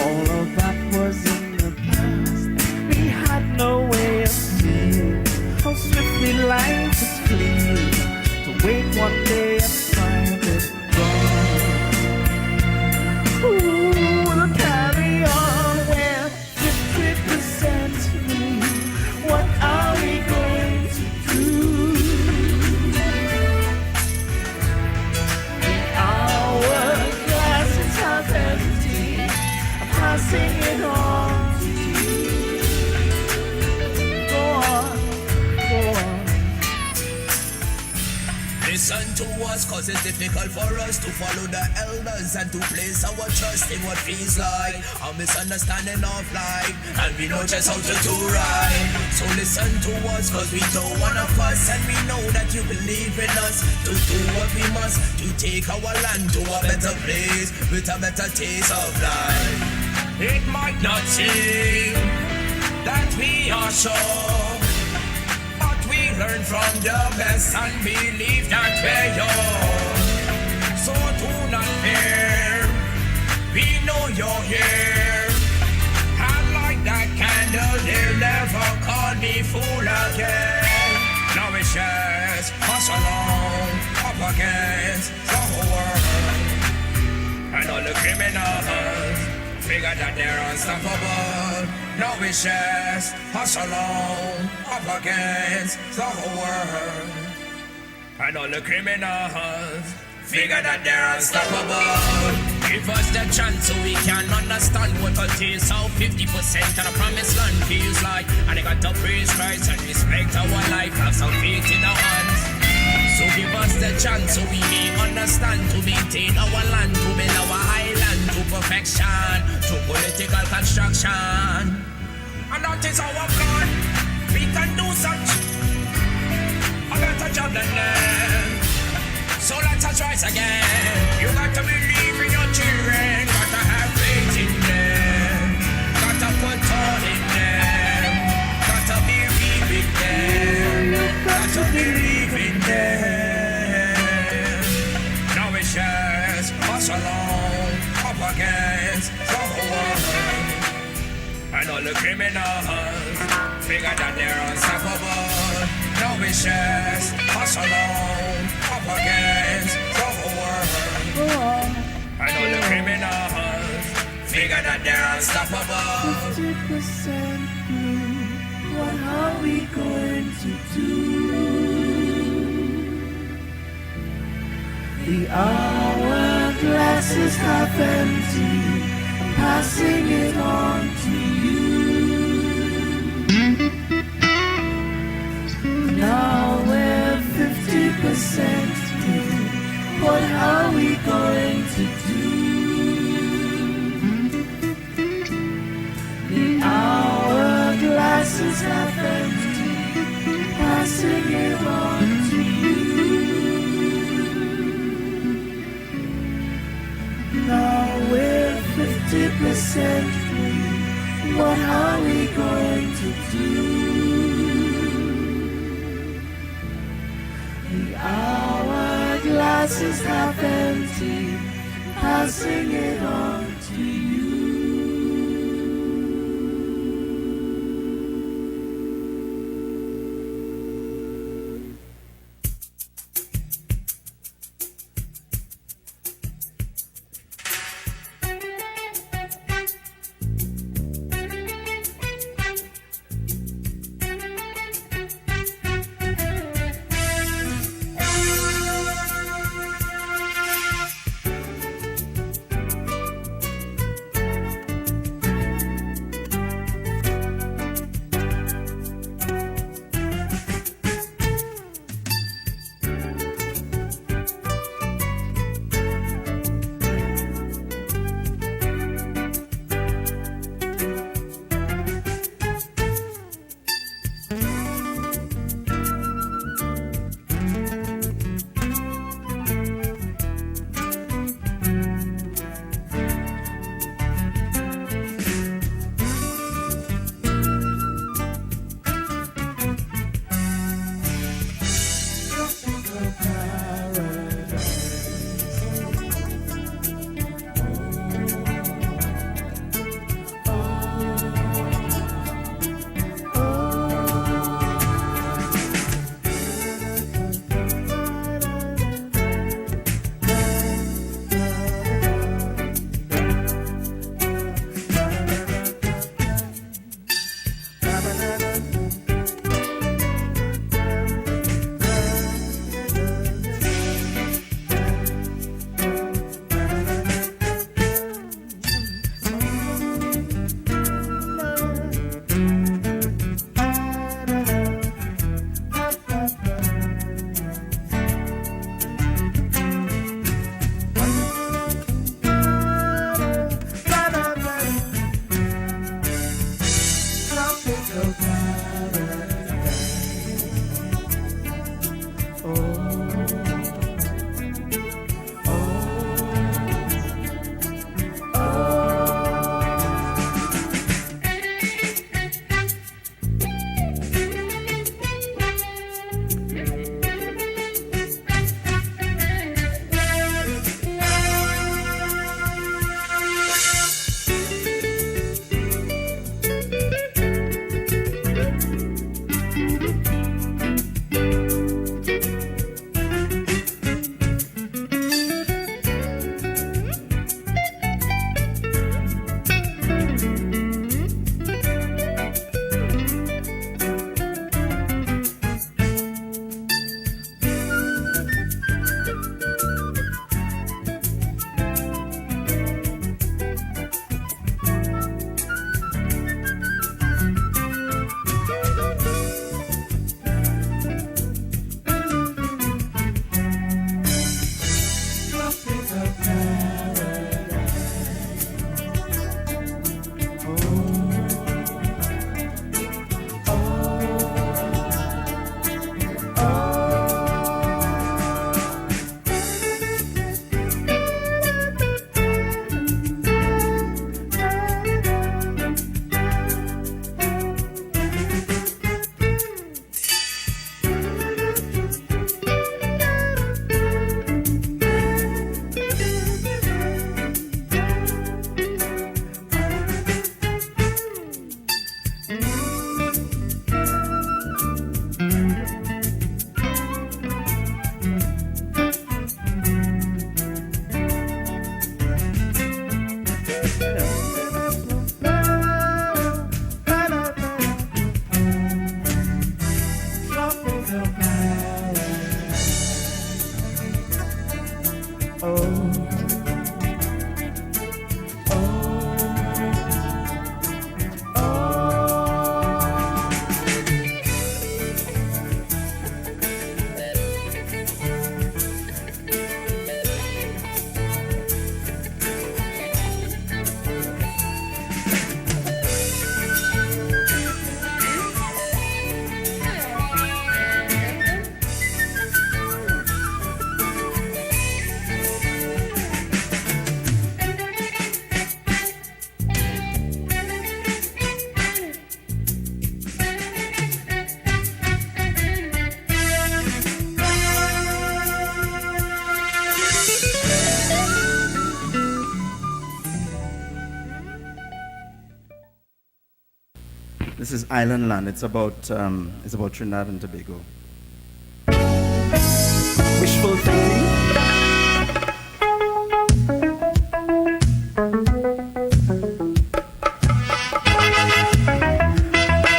All of that was in the past. We had no way of seeing how swiftly life is fleeing. To wait one day and find it gone. Who will carry on? Well, 50% me. What are we going to do? The hourglass is half empty. I'm passing it on to you. Go on, go on. Listen to us, cause it's difficult for us to follow the elders and to place our trust in what feels like a misunderstanding of life, and we know just how to do right. So listen to us, cause we don't wanna fuss, and we know that you believe in us to do what we must, to take our land to a better place with a better taste of life. It might not seem that we are sure, we learn from the best and believe that we're yours. So do not fear, we know you're here. And like that candle, they'll never call me fool again. Now it's just us alone, up against the whole world. And all the criminals figure that they're unstoppable. No wishes, us alone, up against the whole world. And all the criminals figure that they're unstoppable. Give us the chance so we can understand what it is, how 50% of the promised land feels like. And they got to praise Christ and respect our life, have some faith in our hands. So give us the chance so we may understand, to maintain our land, to build our island to perfection, to political construction. And that is our plan. We can do such a better job than them. So let us rise again. You got to believe in your children, got to have faith in them, got to put all in them, got to believe in them, got to believe in them. Now it's just us alone, up against the whole world. And all the criminals figure that they're unstoppable. No wishes, us alone, up against the whole world. And all the criminals figure that they're unstoppable. 50% blue, what are we going to do? The hourglass is half empty. I'm passing it on to you. Now we're 50% through. What are we going to do? The hourglass is half empty. Passing it on to you. 50% free. What are we going to do? The hourglass is half empty, passing it on to you. This is Island Land. It's about Trinidad and Tobago. Wishful thinking.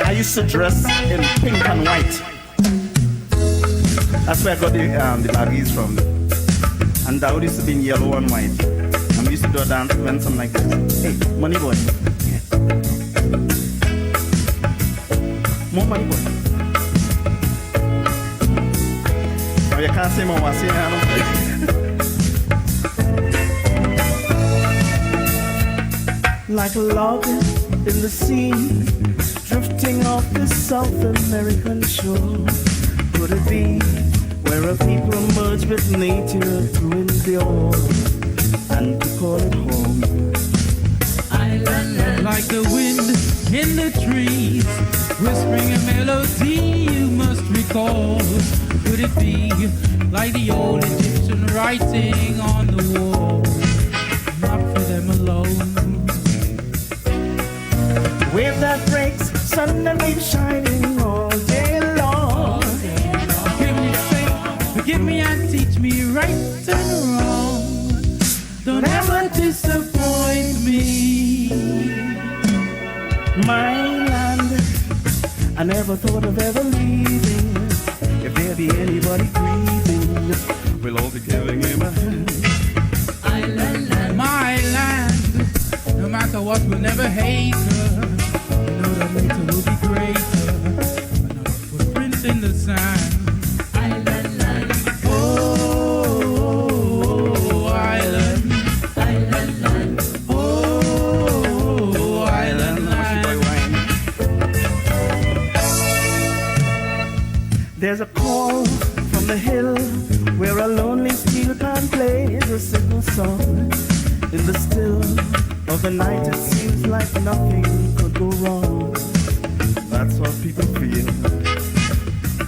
I used to dress in pink and white. That's where I got the baggies from. And Dawood used to be in yellow and white. And we used to do a dance when something like this. Hey, money boy. Yeah. More money boy. Now you can't say more. I say like a log in the sea, drifting off the South American shore. Could it be where a people merge with nature to endure and to call it home? Island, like the wind in the trees, whispering a melody you must recall. Could it be like the old Egyptian writing on the wall? Not for them alone. Wave that breaks, sun that keeps shining all day long. Forgive me and teach me right and wrong. Don't ever disappoint me. My land, I never thought of ever leaving. If there be anybody grieving, we'll all be giving him a hand. Island, land. My land, no matter what, we'll never hate her. We know that later will be greater. Another footprint in the sand. Island, land. Oh, island. Island, land. Oh, island, land. There's a call from the hill where a lonely steel pan plays a simple song. In the still of the night, it seems like nothing could go wrong. That's what people feel.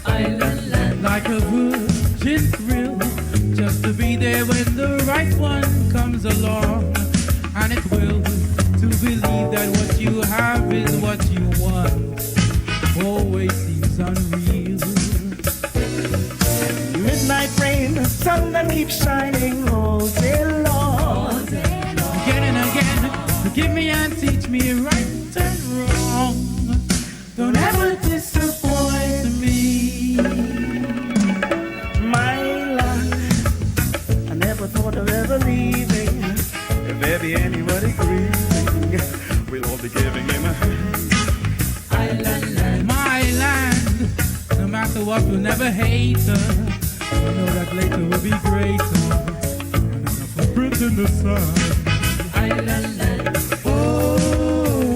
Island land, like a virgin thrill, just to be there when the right one comes along. And it will, to believe that what you have is what you want, always seems unreal. Midnight rain, sun that keeps shining all day long. Again and again, forgive me and teach me right and wrong. Don't ever disappoint me. My land, I never thought of ever leaving. If there be anybody grieving, we'll all be giving him a hand. Island land, my land, no matter what, we'll never hate her. I know that later will be greater. Another footprint in the sun. Island land. Oh,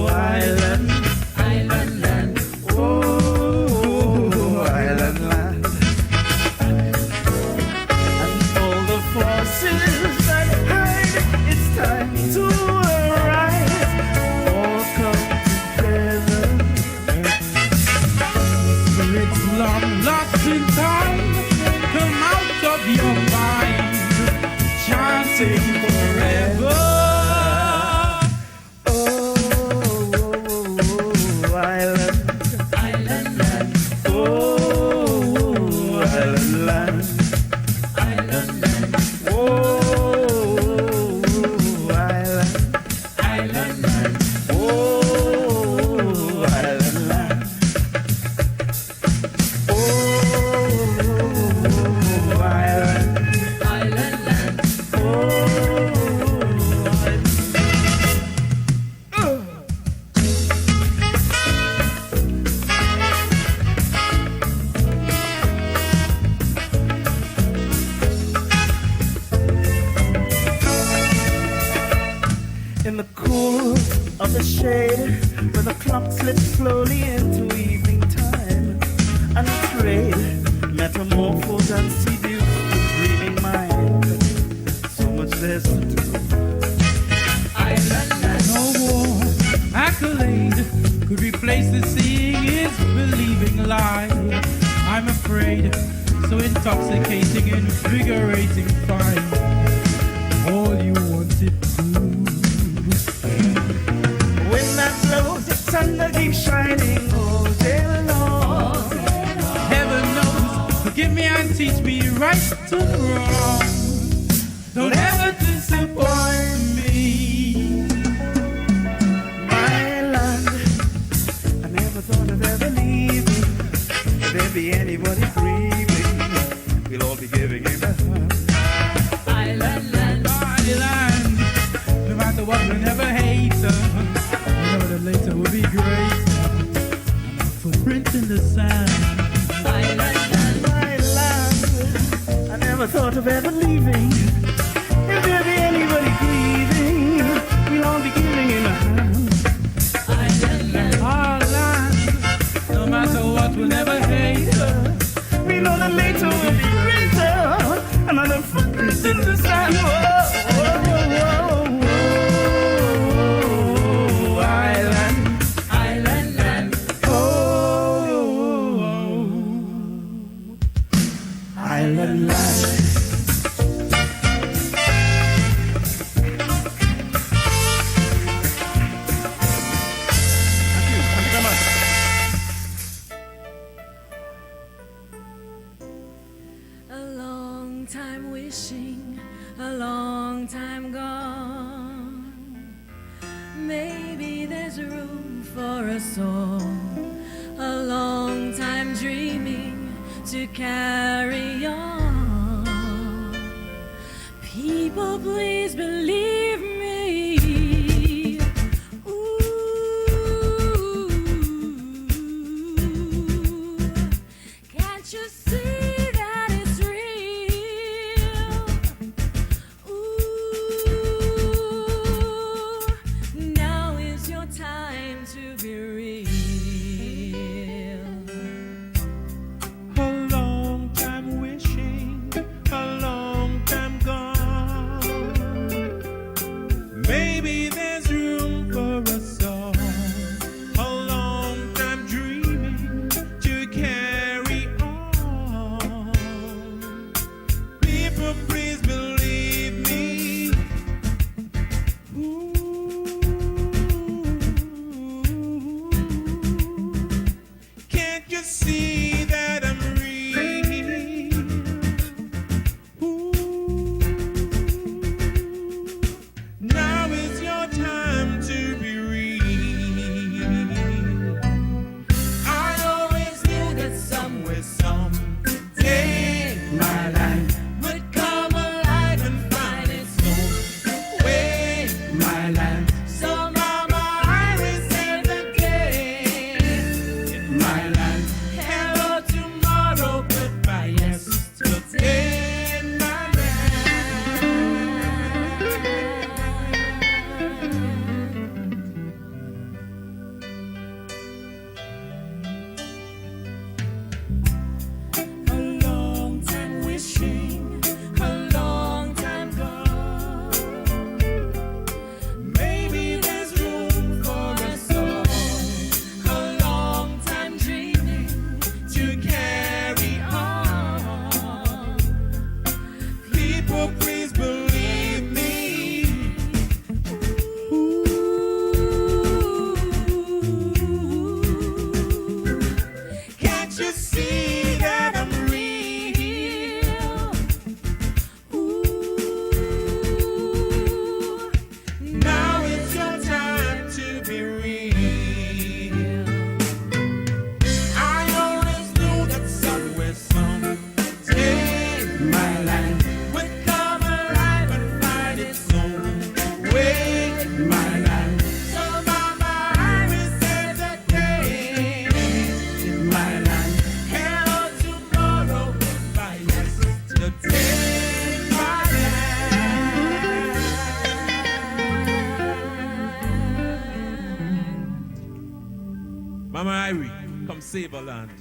island. Island land. Oh, island land. And all the forces that hide, it's time to arise. All come together. Spirits long lost in time, come out of your mind, chanting forever. Oh, island. Island land. Oh, island land. Island land. Oh, island. Island land. Oh, island land. Oh, island. Island land. Oh, in the cool of the shade, where the clock slips slowly into evening time, unafraid, metamorphosed and seduced the dreaming mind. So much there's to do. Island land. No war, accolade could replace the seeing is believing lie. I'm afraid, so intoxicating, invigorating, fine. All you wanted to. When that blows, it's an left and wrong. Don't ever disappoint me. My land, I never thought of ever leaving. If there be anybody grieving, we'll all be giving him a hand. Island, land, Island, no matter what, we'll never hate her. We know that later will be great. And our footprint in the sand. island, land. My land, I never thought of ever leaving. If there be anybody grieving, we'll all be giving him a hand. Island, land. Our land, no matter what, we'll never hate her. We know that later will be greater. Another footprint in the sand. Whoa, whoa, whoa, whoa. Island, Island, land. oh, island land. A long time wishing, a long time gone. Maybe there's room for us all. A long time dreaming to carry on. People, please believe me. Ooh, can't you see that it's real? Ooh, now is your time to be real. A long time wishing, a long time gone. Maybe there's room for us all. A long time dreaming to carry on. People, please believe me. Ooh. Can't you see that I'm real? Ooh. Now is your time to be real. I always knew that somewhere, someday, my life would come alive and find its own way. My life. So, Mama, I will save the day. My life. Hello, tomorrow, goodbye, yesterday. My a long time wishing, a long time gone. Maybe there's room for us all. A long time dreaming to carry on. People, please believe me. Can't you see that I'm real? Ooh, now is your time to be real. I always knew that somewhere, someday, my life would come alive and find its own way. My life. So, Mama, I will save the day. My life. Hello, tomorrow, goodbye, yesterday. My life. Mama Irie, come save our land.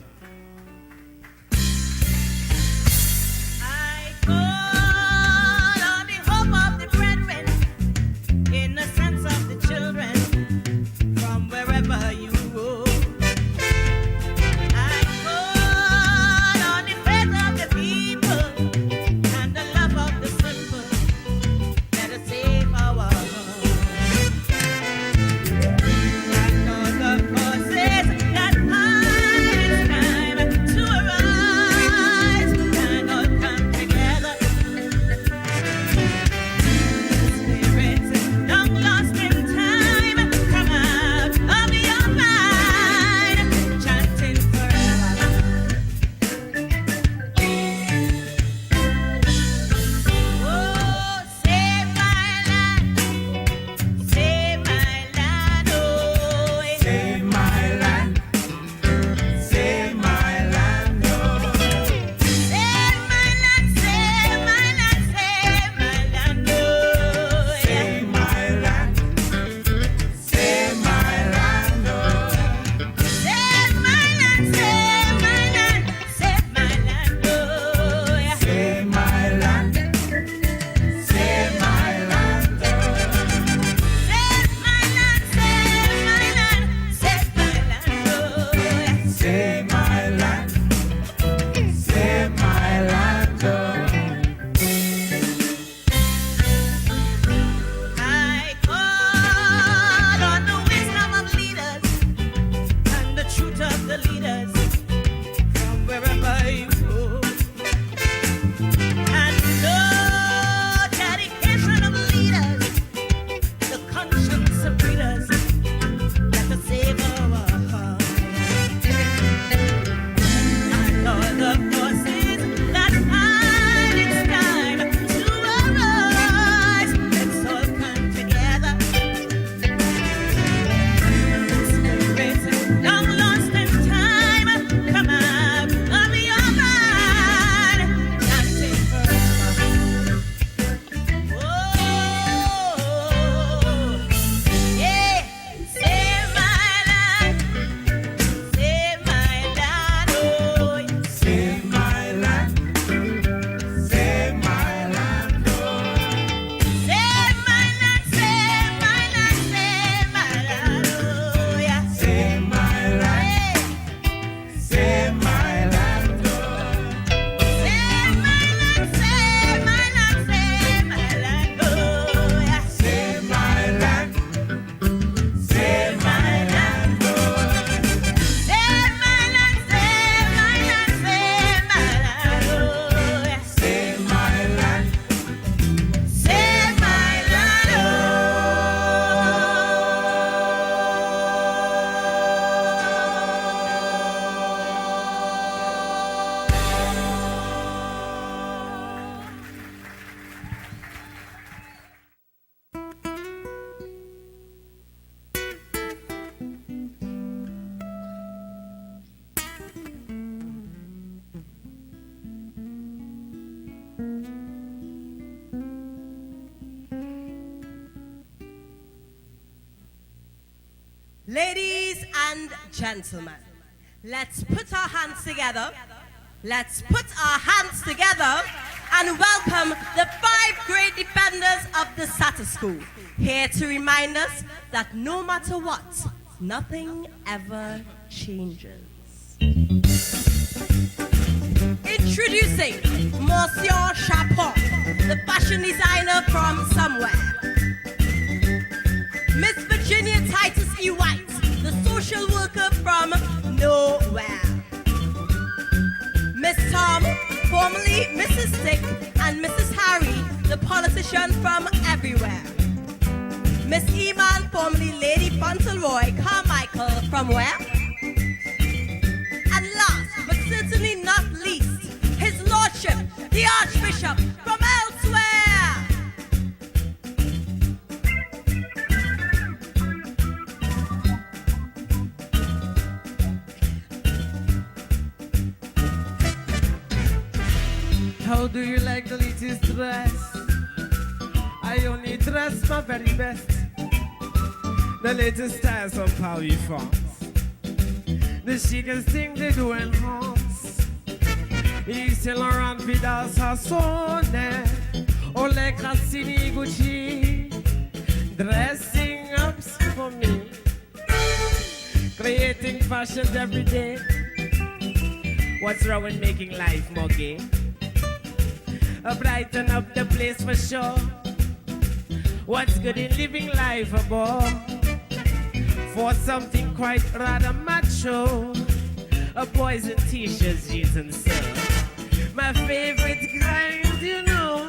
I call on the hope of the brethren, innocence of the children, from wherever you go. I call on the faith of the people and the love of the simple. Let us save our home. And all the forces that hide Ladies and gentlemen, let's put our hands together. Let's put our hands together and welcome the 5 great defenders of the status quo, here to remind us that no matter what, nothing ever changes. Introducing Monsieur Chapeau, the fashion designer from somewhere. Miss Virginia Titus E. White, the social worker from nowhere. Miss Tom, formerly Mrs. Stick, and Mrs. Harry, the politician from everywhere. Miss Eman, formerly Lady Fauntleroy Carmichael, from where? And last, but certainly not least, His Lordship, the Archbishop, from elsewhere. How do you like the latest dress? I only dress my very best. The latest styles from Paris, France. The chicest thing they do enhance. Yves Saint Laurent, Vidal Sassoon, Ole Cassini, Gucci. Dressing ups for me. Creating fashions every day. What's wrong with making life more gay? Brighten up the place for sure. What's good in living life above? For something quite rather macho. Boys in t-shirts, jeans and stuff. My favorite kind, you know.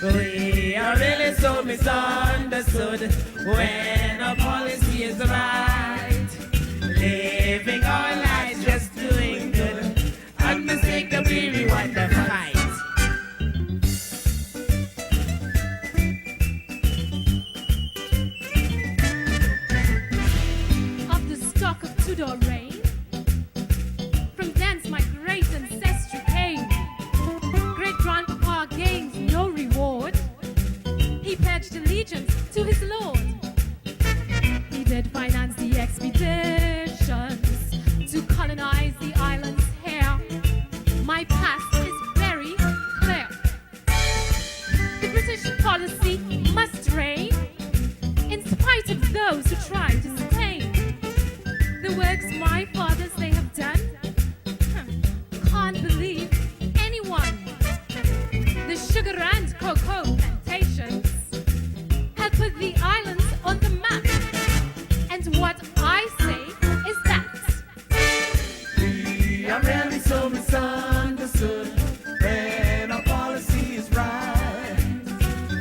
We are really so misunderstood when our policy is right. Living our lives, just doing good. Unmistakably we want the fight. Tudor reign. From thence my great ancestry came. Great-grandpapa gained no reward. He pledged allegiance to his lord. He did finance the expeditions to colonize the islands here. My past is very clear. The British policy must reign, in spite of those who try to stain the works my fathers they have done. Can't believe anyone. The sugar and cocoa plantations have put the islands on the map. And what I say is that we are really so misunderstood when our policy is right.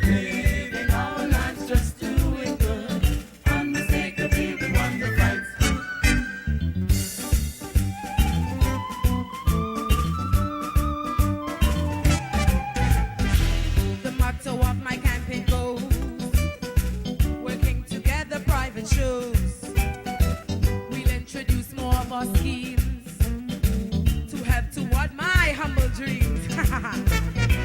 Living our lives just doing good. Unmistakably we won the fight. We'll introduce more of our schemes to help toward my humble dreams.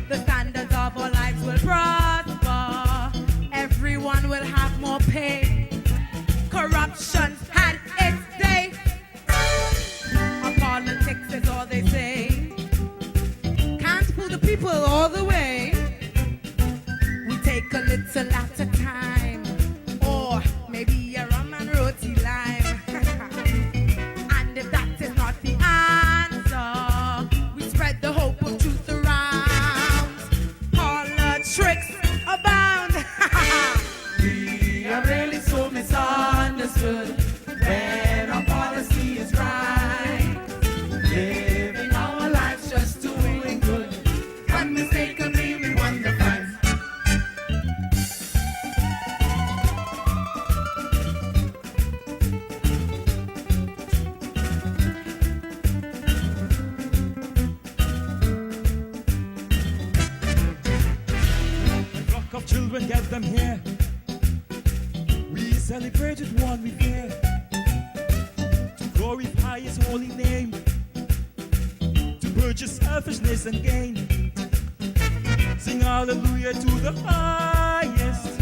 The standards of our lives will prosper. Everyone will have more pay. Corruption had its day. Our politics is all they say. Can't pull the people all the way. We take a little at a time. Maybe a rum and roti lime. And if that is not the answer, we spread the hope of truth around. Politics abound. We are really so misunderstood when our policy is right. Living our lives just doing good. Unmistakably we won the fight. Children, get them here. We celebrated one with fear to glorify his holy name, to purchase selfishness and gain. Sing hallelujah to the highest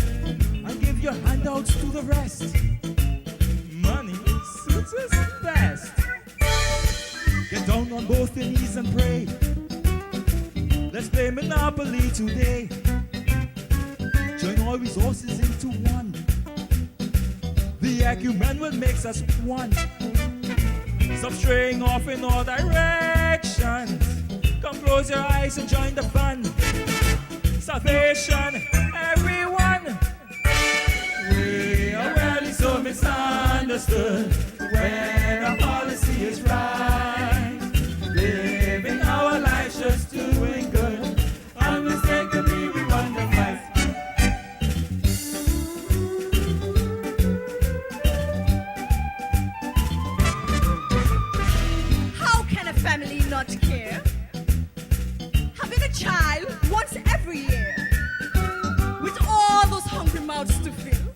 and give your handouts to the rest. is best. Get down on both your knees and pray. Let's play Monopoly today. Join all resources into one. The acumen will make us one. Stop straying off in all directions. Come close your eyes and join the fun. Salvation, everyone. We are really so misunderstood when our policy is right. Living our lives just doing good. Unmistakably we run the fight. How can a family not care? Having a child once every year, with all those hungry mouths to fill,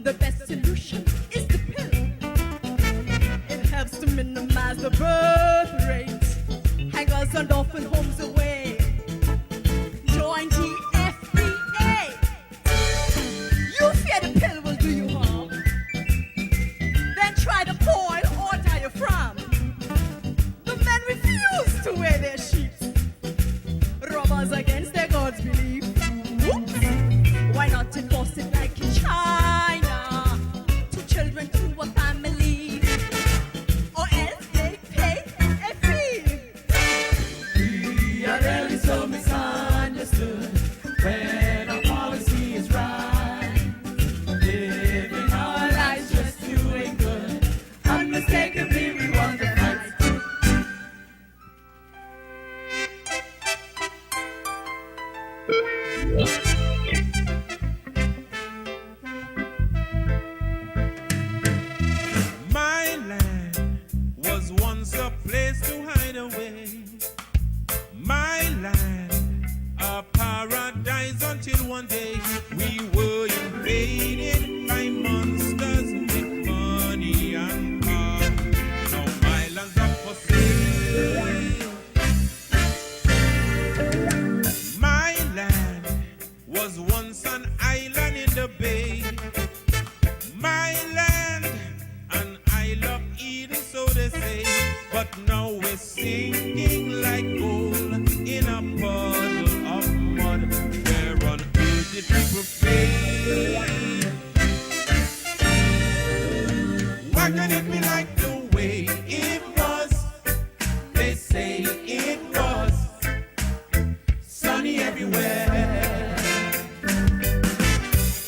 the best solution is the pill. It helps to minimize the birth rate, hang us and orphan homes away. Join the FDA. You fear the pill will do you harm, then try the coil or diaphragm. The men refuse to wear their sheets, robbers against their God's belief. Oops. Why not enforce it like in China? 2 children to a family, or else they pay a fee. We are really so misunderstood when our policy is right. Living our lives just doing good. Unmistakably we want the fight. My land was once a place to hide away. My land, a paradise until one day we were invaded by monsters with money and power. Now my land's up for sale. My land was once an island in the bay. My land, an Isle of Eden, so they say. But now we're sinking like gold in a puddle of mud. Where on earth did people fail? Why can it be like the way it was? They say it was sunny everywhere.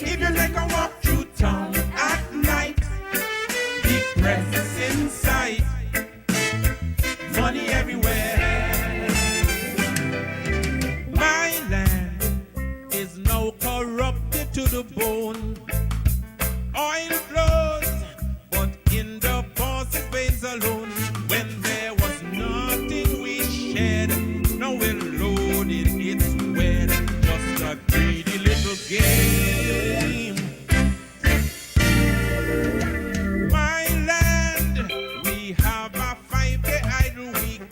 If you take a walk through town at night, depressed in sight, money everywhere. My land is now corrupted to the bone. Oil flows, but in the bosses' veins alone. When there was nothing we shared, now we're loaded, it's wet, just a greedy little game. My land, we have a 5-day idle week.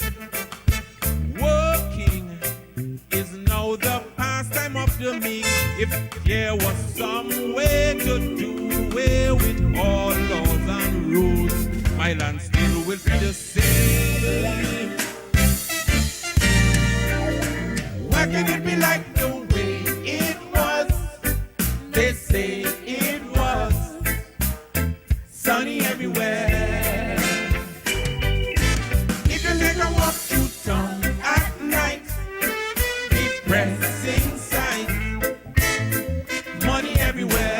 Working is now the pastime of the meek. If there was some way to do away with all laws and rules, my land still will be the same. Why can it be like the way it was? They say it was sunny everywhere. If you take a walk through town at night, depressing sight, money everywhere.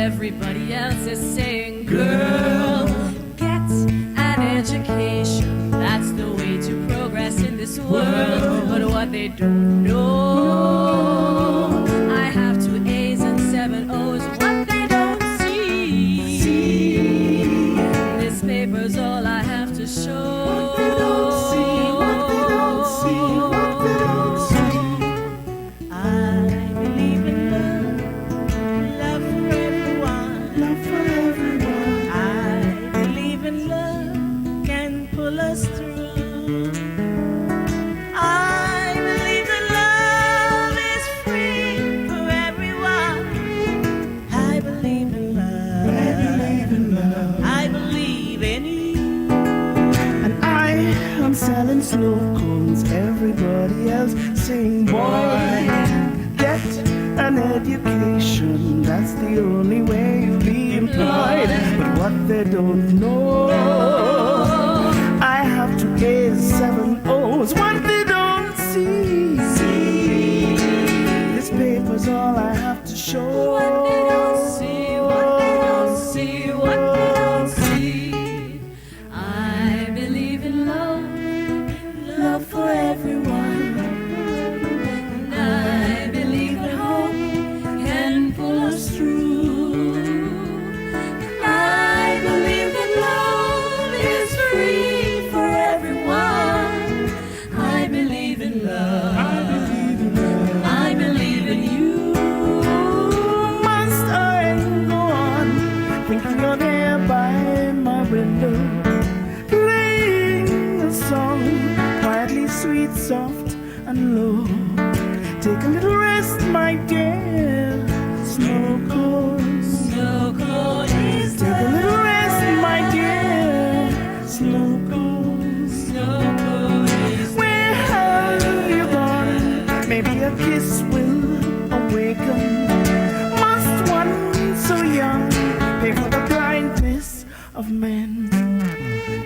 everybody else is saying, girl, get an education. That's the way to progress in this world. But what they don't know, I have 2 A's and 7 O's. What they don't see, this paper's all I have to show. What they don't see, what they don't see, what they don't see. I believe in love, love for everyone, love for everyone. I believe in love can pull us through. I believe that love is free for everyone. I believe in love. I believe in love. I believe in you. And I'm selling snow cones. Everybody else sing, boy, get an education. That's the only way you'll be employed. But what they don't know, I have 2 A's, 7 O's. What they don't see, this paper's all I have to show. What they don't see, what they don't see, what they don't see. I believe in love, Love for everyone. and I believe that hope can pull us through. And I believe that love is free for everyone. I believe in love. I believe in love. I believe in you. Must I go on thinking you're there by my window, playing a song quietly sweet, soft and low? Take a little rest, my dear. Snow cold, So cold is take a little rest, my dear. Snow cold. so cold is Where have you gone? Maybe a kiss will awaken. Must one so young pay for the blindness of men?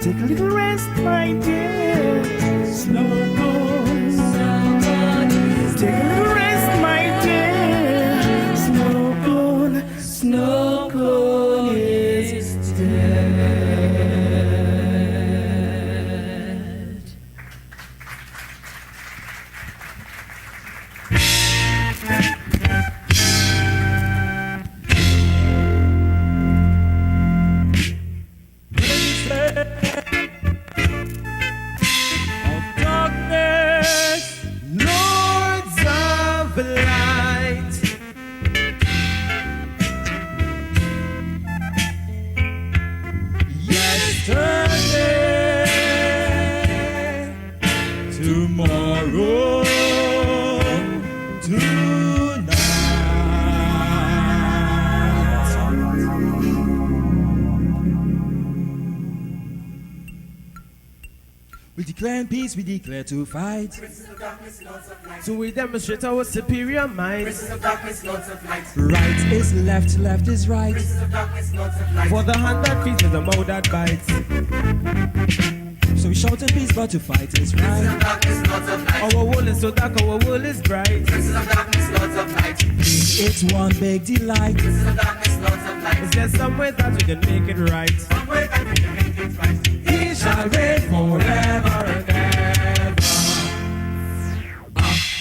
Take a little rest, my dear. Snow cold. so cold is Take a little rest, my dear. Snow cold. Snow cold is dead. Of darkness, lords of light. Yesterday, tomorrow, we declare in peace, we declare to fight. So we demonstrate our superior might. Right is left, left is right. For the hand that feeds and the mouth that bites. So we shout in peace, but to fight is right. Our world is so dark, our world is bright. It's one big delight. Is there some way that we can make it right? He shall reign forever and ever.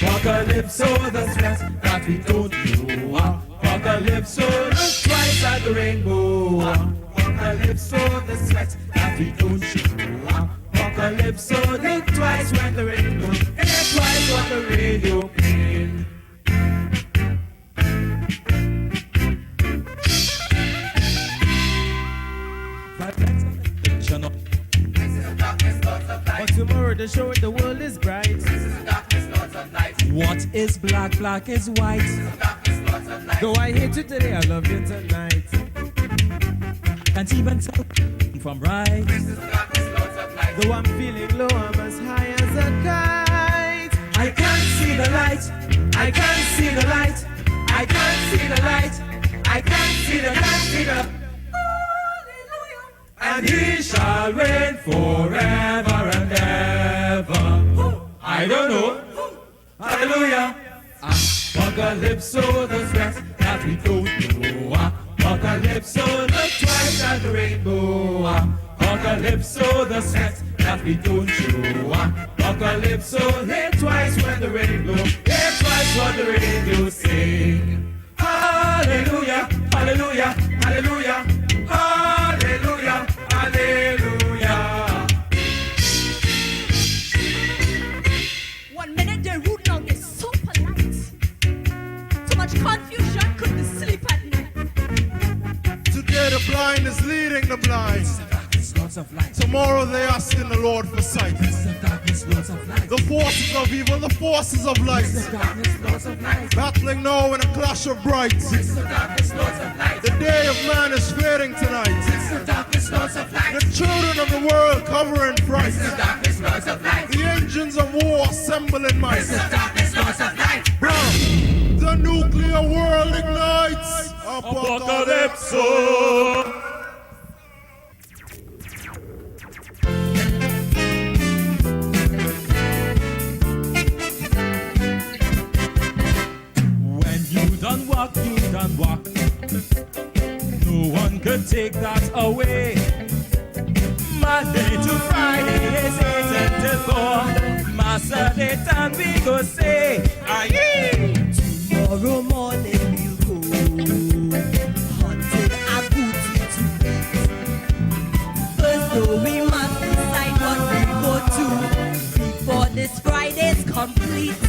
Apocalypse, oh the threat that we don't know. Apocalypse, oh look twice at the rainbow. Apocalypse, oh the threat that we don't show. Apocalypse, oh look twice when the rainbow. Hear twice on the radio playing. But tomorrow the show the world is bright. What is black, black is white. Though I hate you today, I love you tonight. Can't even tell from right. Though I'm feeling low, I'm as high as a kite. I can't see the light. I can't see the light. I can't see the light. I can't see the light. And he shall reign forever and ever. I don't know. Hallelujah. Apocalypse, oh the threat that we don't know. Apocalypse. and the rainbow. Apocalypso, the set that we don't show. Apocalypso, hear twice when the rainbow, hear twice what the radio sing. Hallelujah, hallelujah, hallelujah, hallelujah, hallelujah. 1 minute the root dog is so polite. Too much confusion, couldn't sleep at night. Today the blind is leading the blind. Tomorrow they asking the Lord for sight. The forces of evil, the forces of light, battling now in a clash of brights. The day of man is fading tonight. The children of the world cover in fright. The engines of war assemble in might. The nuclear world ignites. Apocalypso. You done walk. No one could take that away. Monday to Friday is 8 until 4. Master day time we go say, aye. Tomorrow morning we'll go hunting a booty to eat. First though we must decide what we go to before this Friday's complete.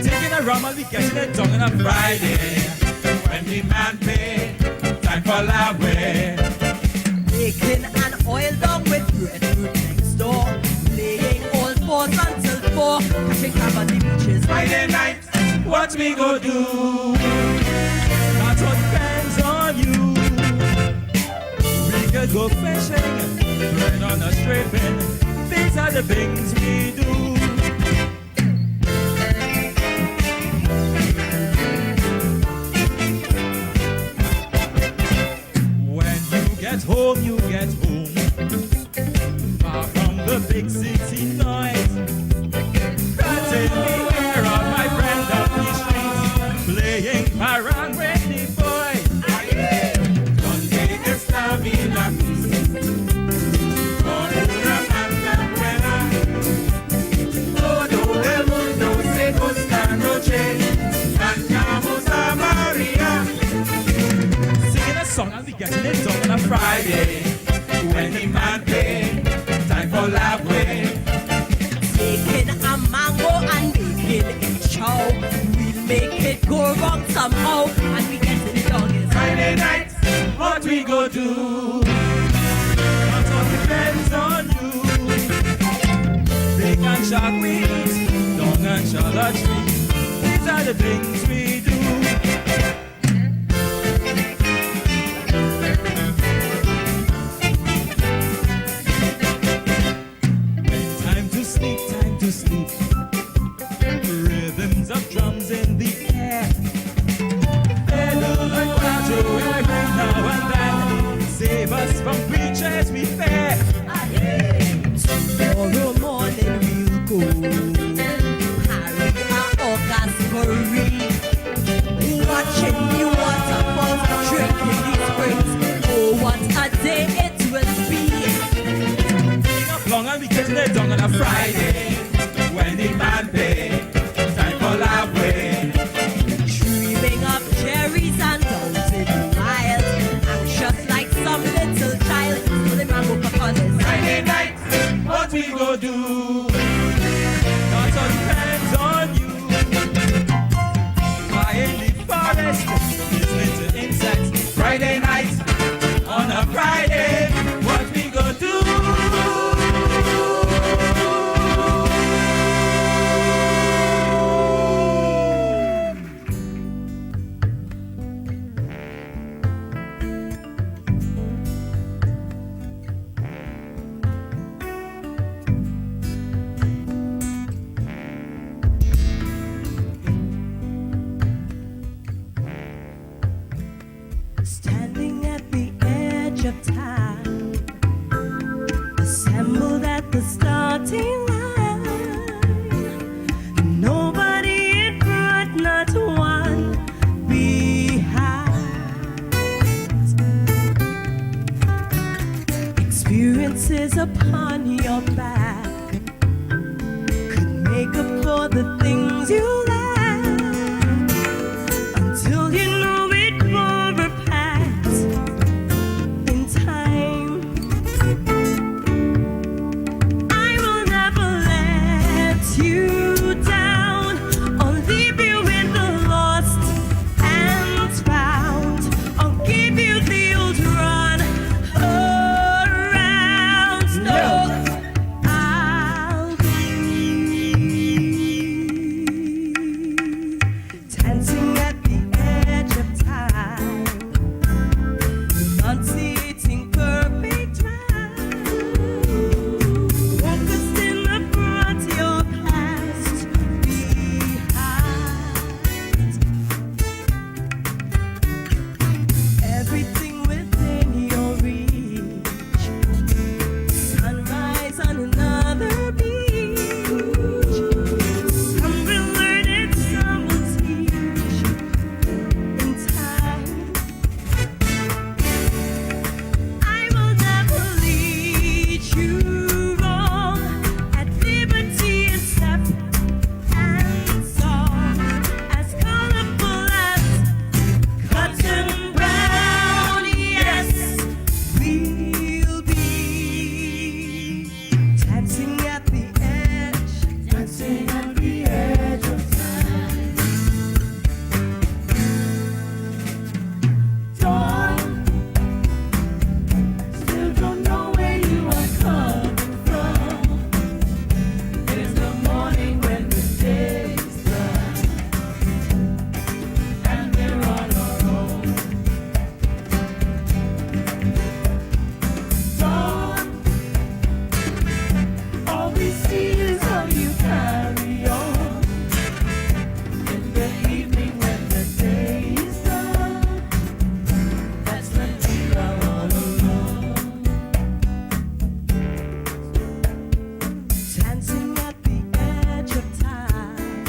Taking a rum and we getting it done on a Friday. When the man pay, time for love way. Making an oil dog with breadfruit next door. Playing old fours until 4. Catching crab on the beaches Friday night, what we go do? That's what depends on you. We could go fishing, burn on a stripping. These are the things we do. You get home, far from the big city noise. Cutting the hair of my friend up the streets, playing parang with the boys. Donde está mi lápiz? Con una manta buena. Todo el mundo se gusta noche. Cantamos a María. Singing a song and we getting it done on a Friday. When the man pay, time for love way. Taking a mango and making it chow. We'll make it go wrong somehow. And we get to the doggies Friday night, what we go do? That's what depends on you. Big and shark we eat, long and short treat. These are the things we do. To sleep, rhythms of drums in the air. Fiddle and banjo every now and then, save us from preachers we fear. Tomorrow morning we'll go carry our orchestra, watching the waterfalls, drinking the springs. Oh, what a day it will be! Long and we get it done on a Friday. When the man pay, time for love way. Dreaming of cherries and mountain miles, anxious like some little child. So the man woke up on his Friday night, what we go do? That all depends on you. Why in the forest, listening to insects. Friday night, on a Friday, what we go do? Standing at the edge of time, assembled at the starting line. Nobody in front, not one behind. experiences upon your back could make up for the things you lack until you know it for a fact in time. I will never let you down or leave you in the lost and found. I'll give you the old run around. No, I'll be dancing at the edge of time, enunciating perfect rhyme, focused in the front, your past behind. Everything within your reach, sunrise on another beach. Some will learn and some will teach in time. I will never lead you wrong, at liberty in step and song, as colorful as cotton brown. Yes, we'll be dancing at the edge, dancing at the edge of time. Dawn, still don't know where you are coming from. It is the morning when the day is done, and we're on our own. Dawn, all we see is how you carry on. In the evening when the day is done, that's when we are all alone. Dancing at the edge of time,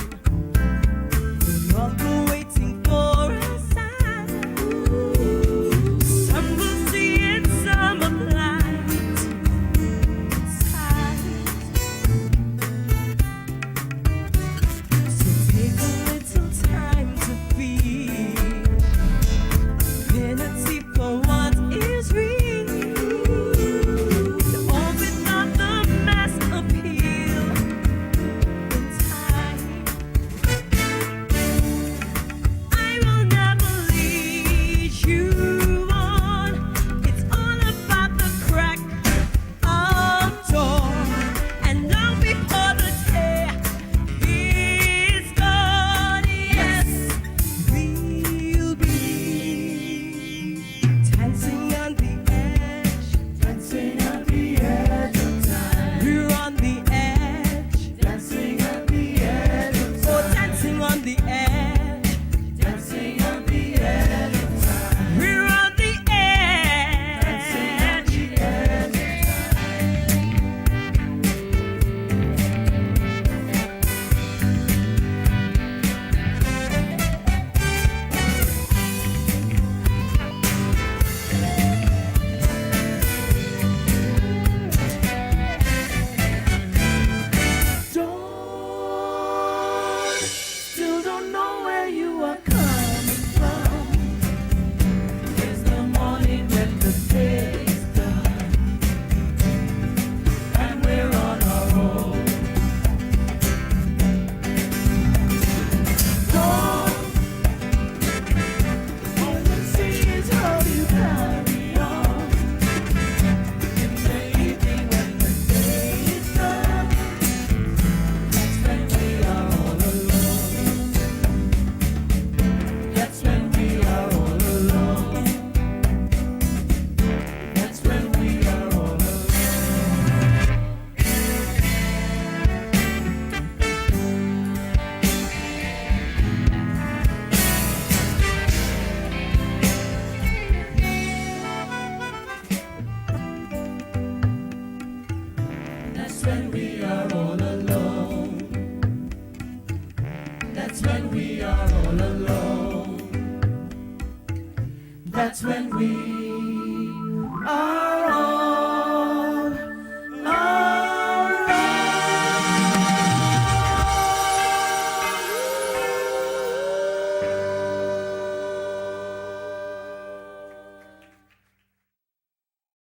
no longer waiting for a sign. Some will see it, some are blind. So take a little time to feel penalty for what is real, all without the mass appeal in time. I will never lead you on. It's all about the crack of dawn, and long before the day is gone. Yes, we'll be dancing on the edge, dancing on the edge of time. We're on the edge, dancing on the edge of time. Oh, dancing on the edge, dancing on the edge of time. We're on the edge, dancing on the edge of time. Dawn, still don't know where you are coming from. It's the morning when the day is done, and we're on our own. Dawn, all we see is how you carry on. In the evening when the day is done, that's when we are all alone. That's when we are all alone. That's when we are all alone. That's when we are all alone. That's when we are all alone. That's when we are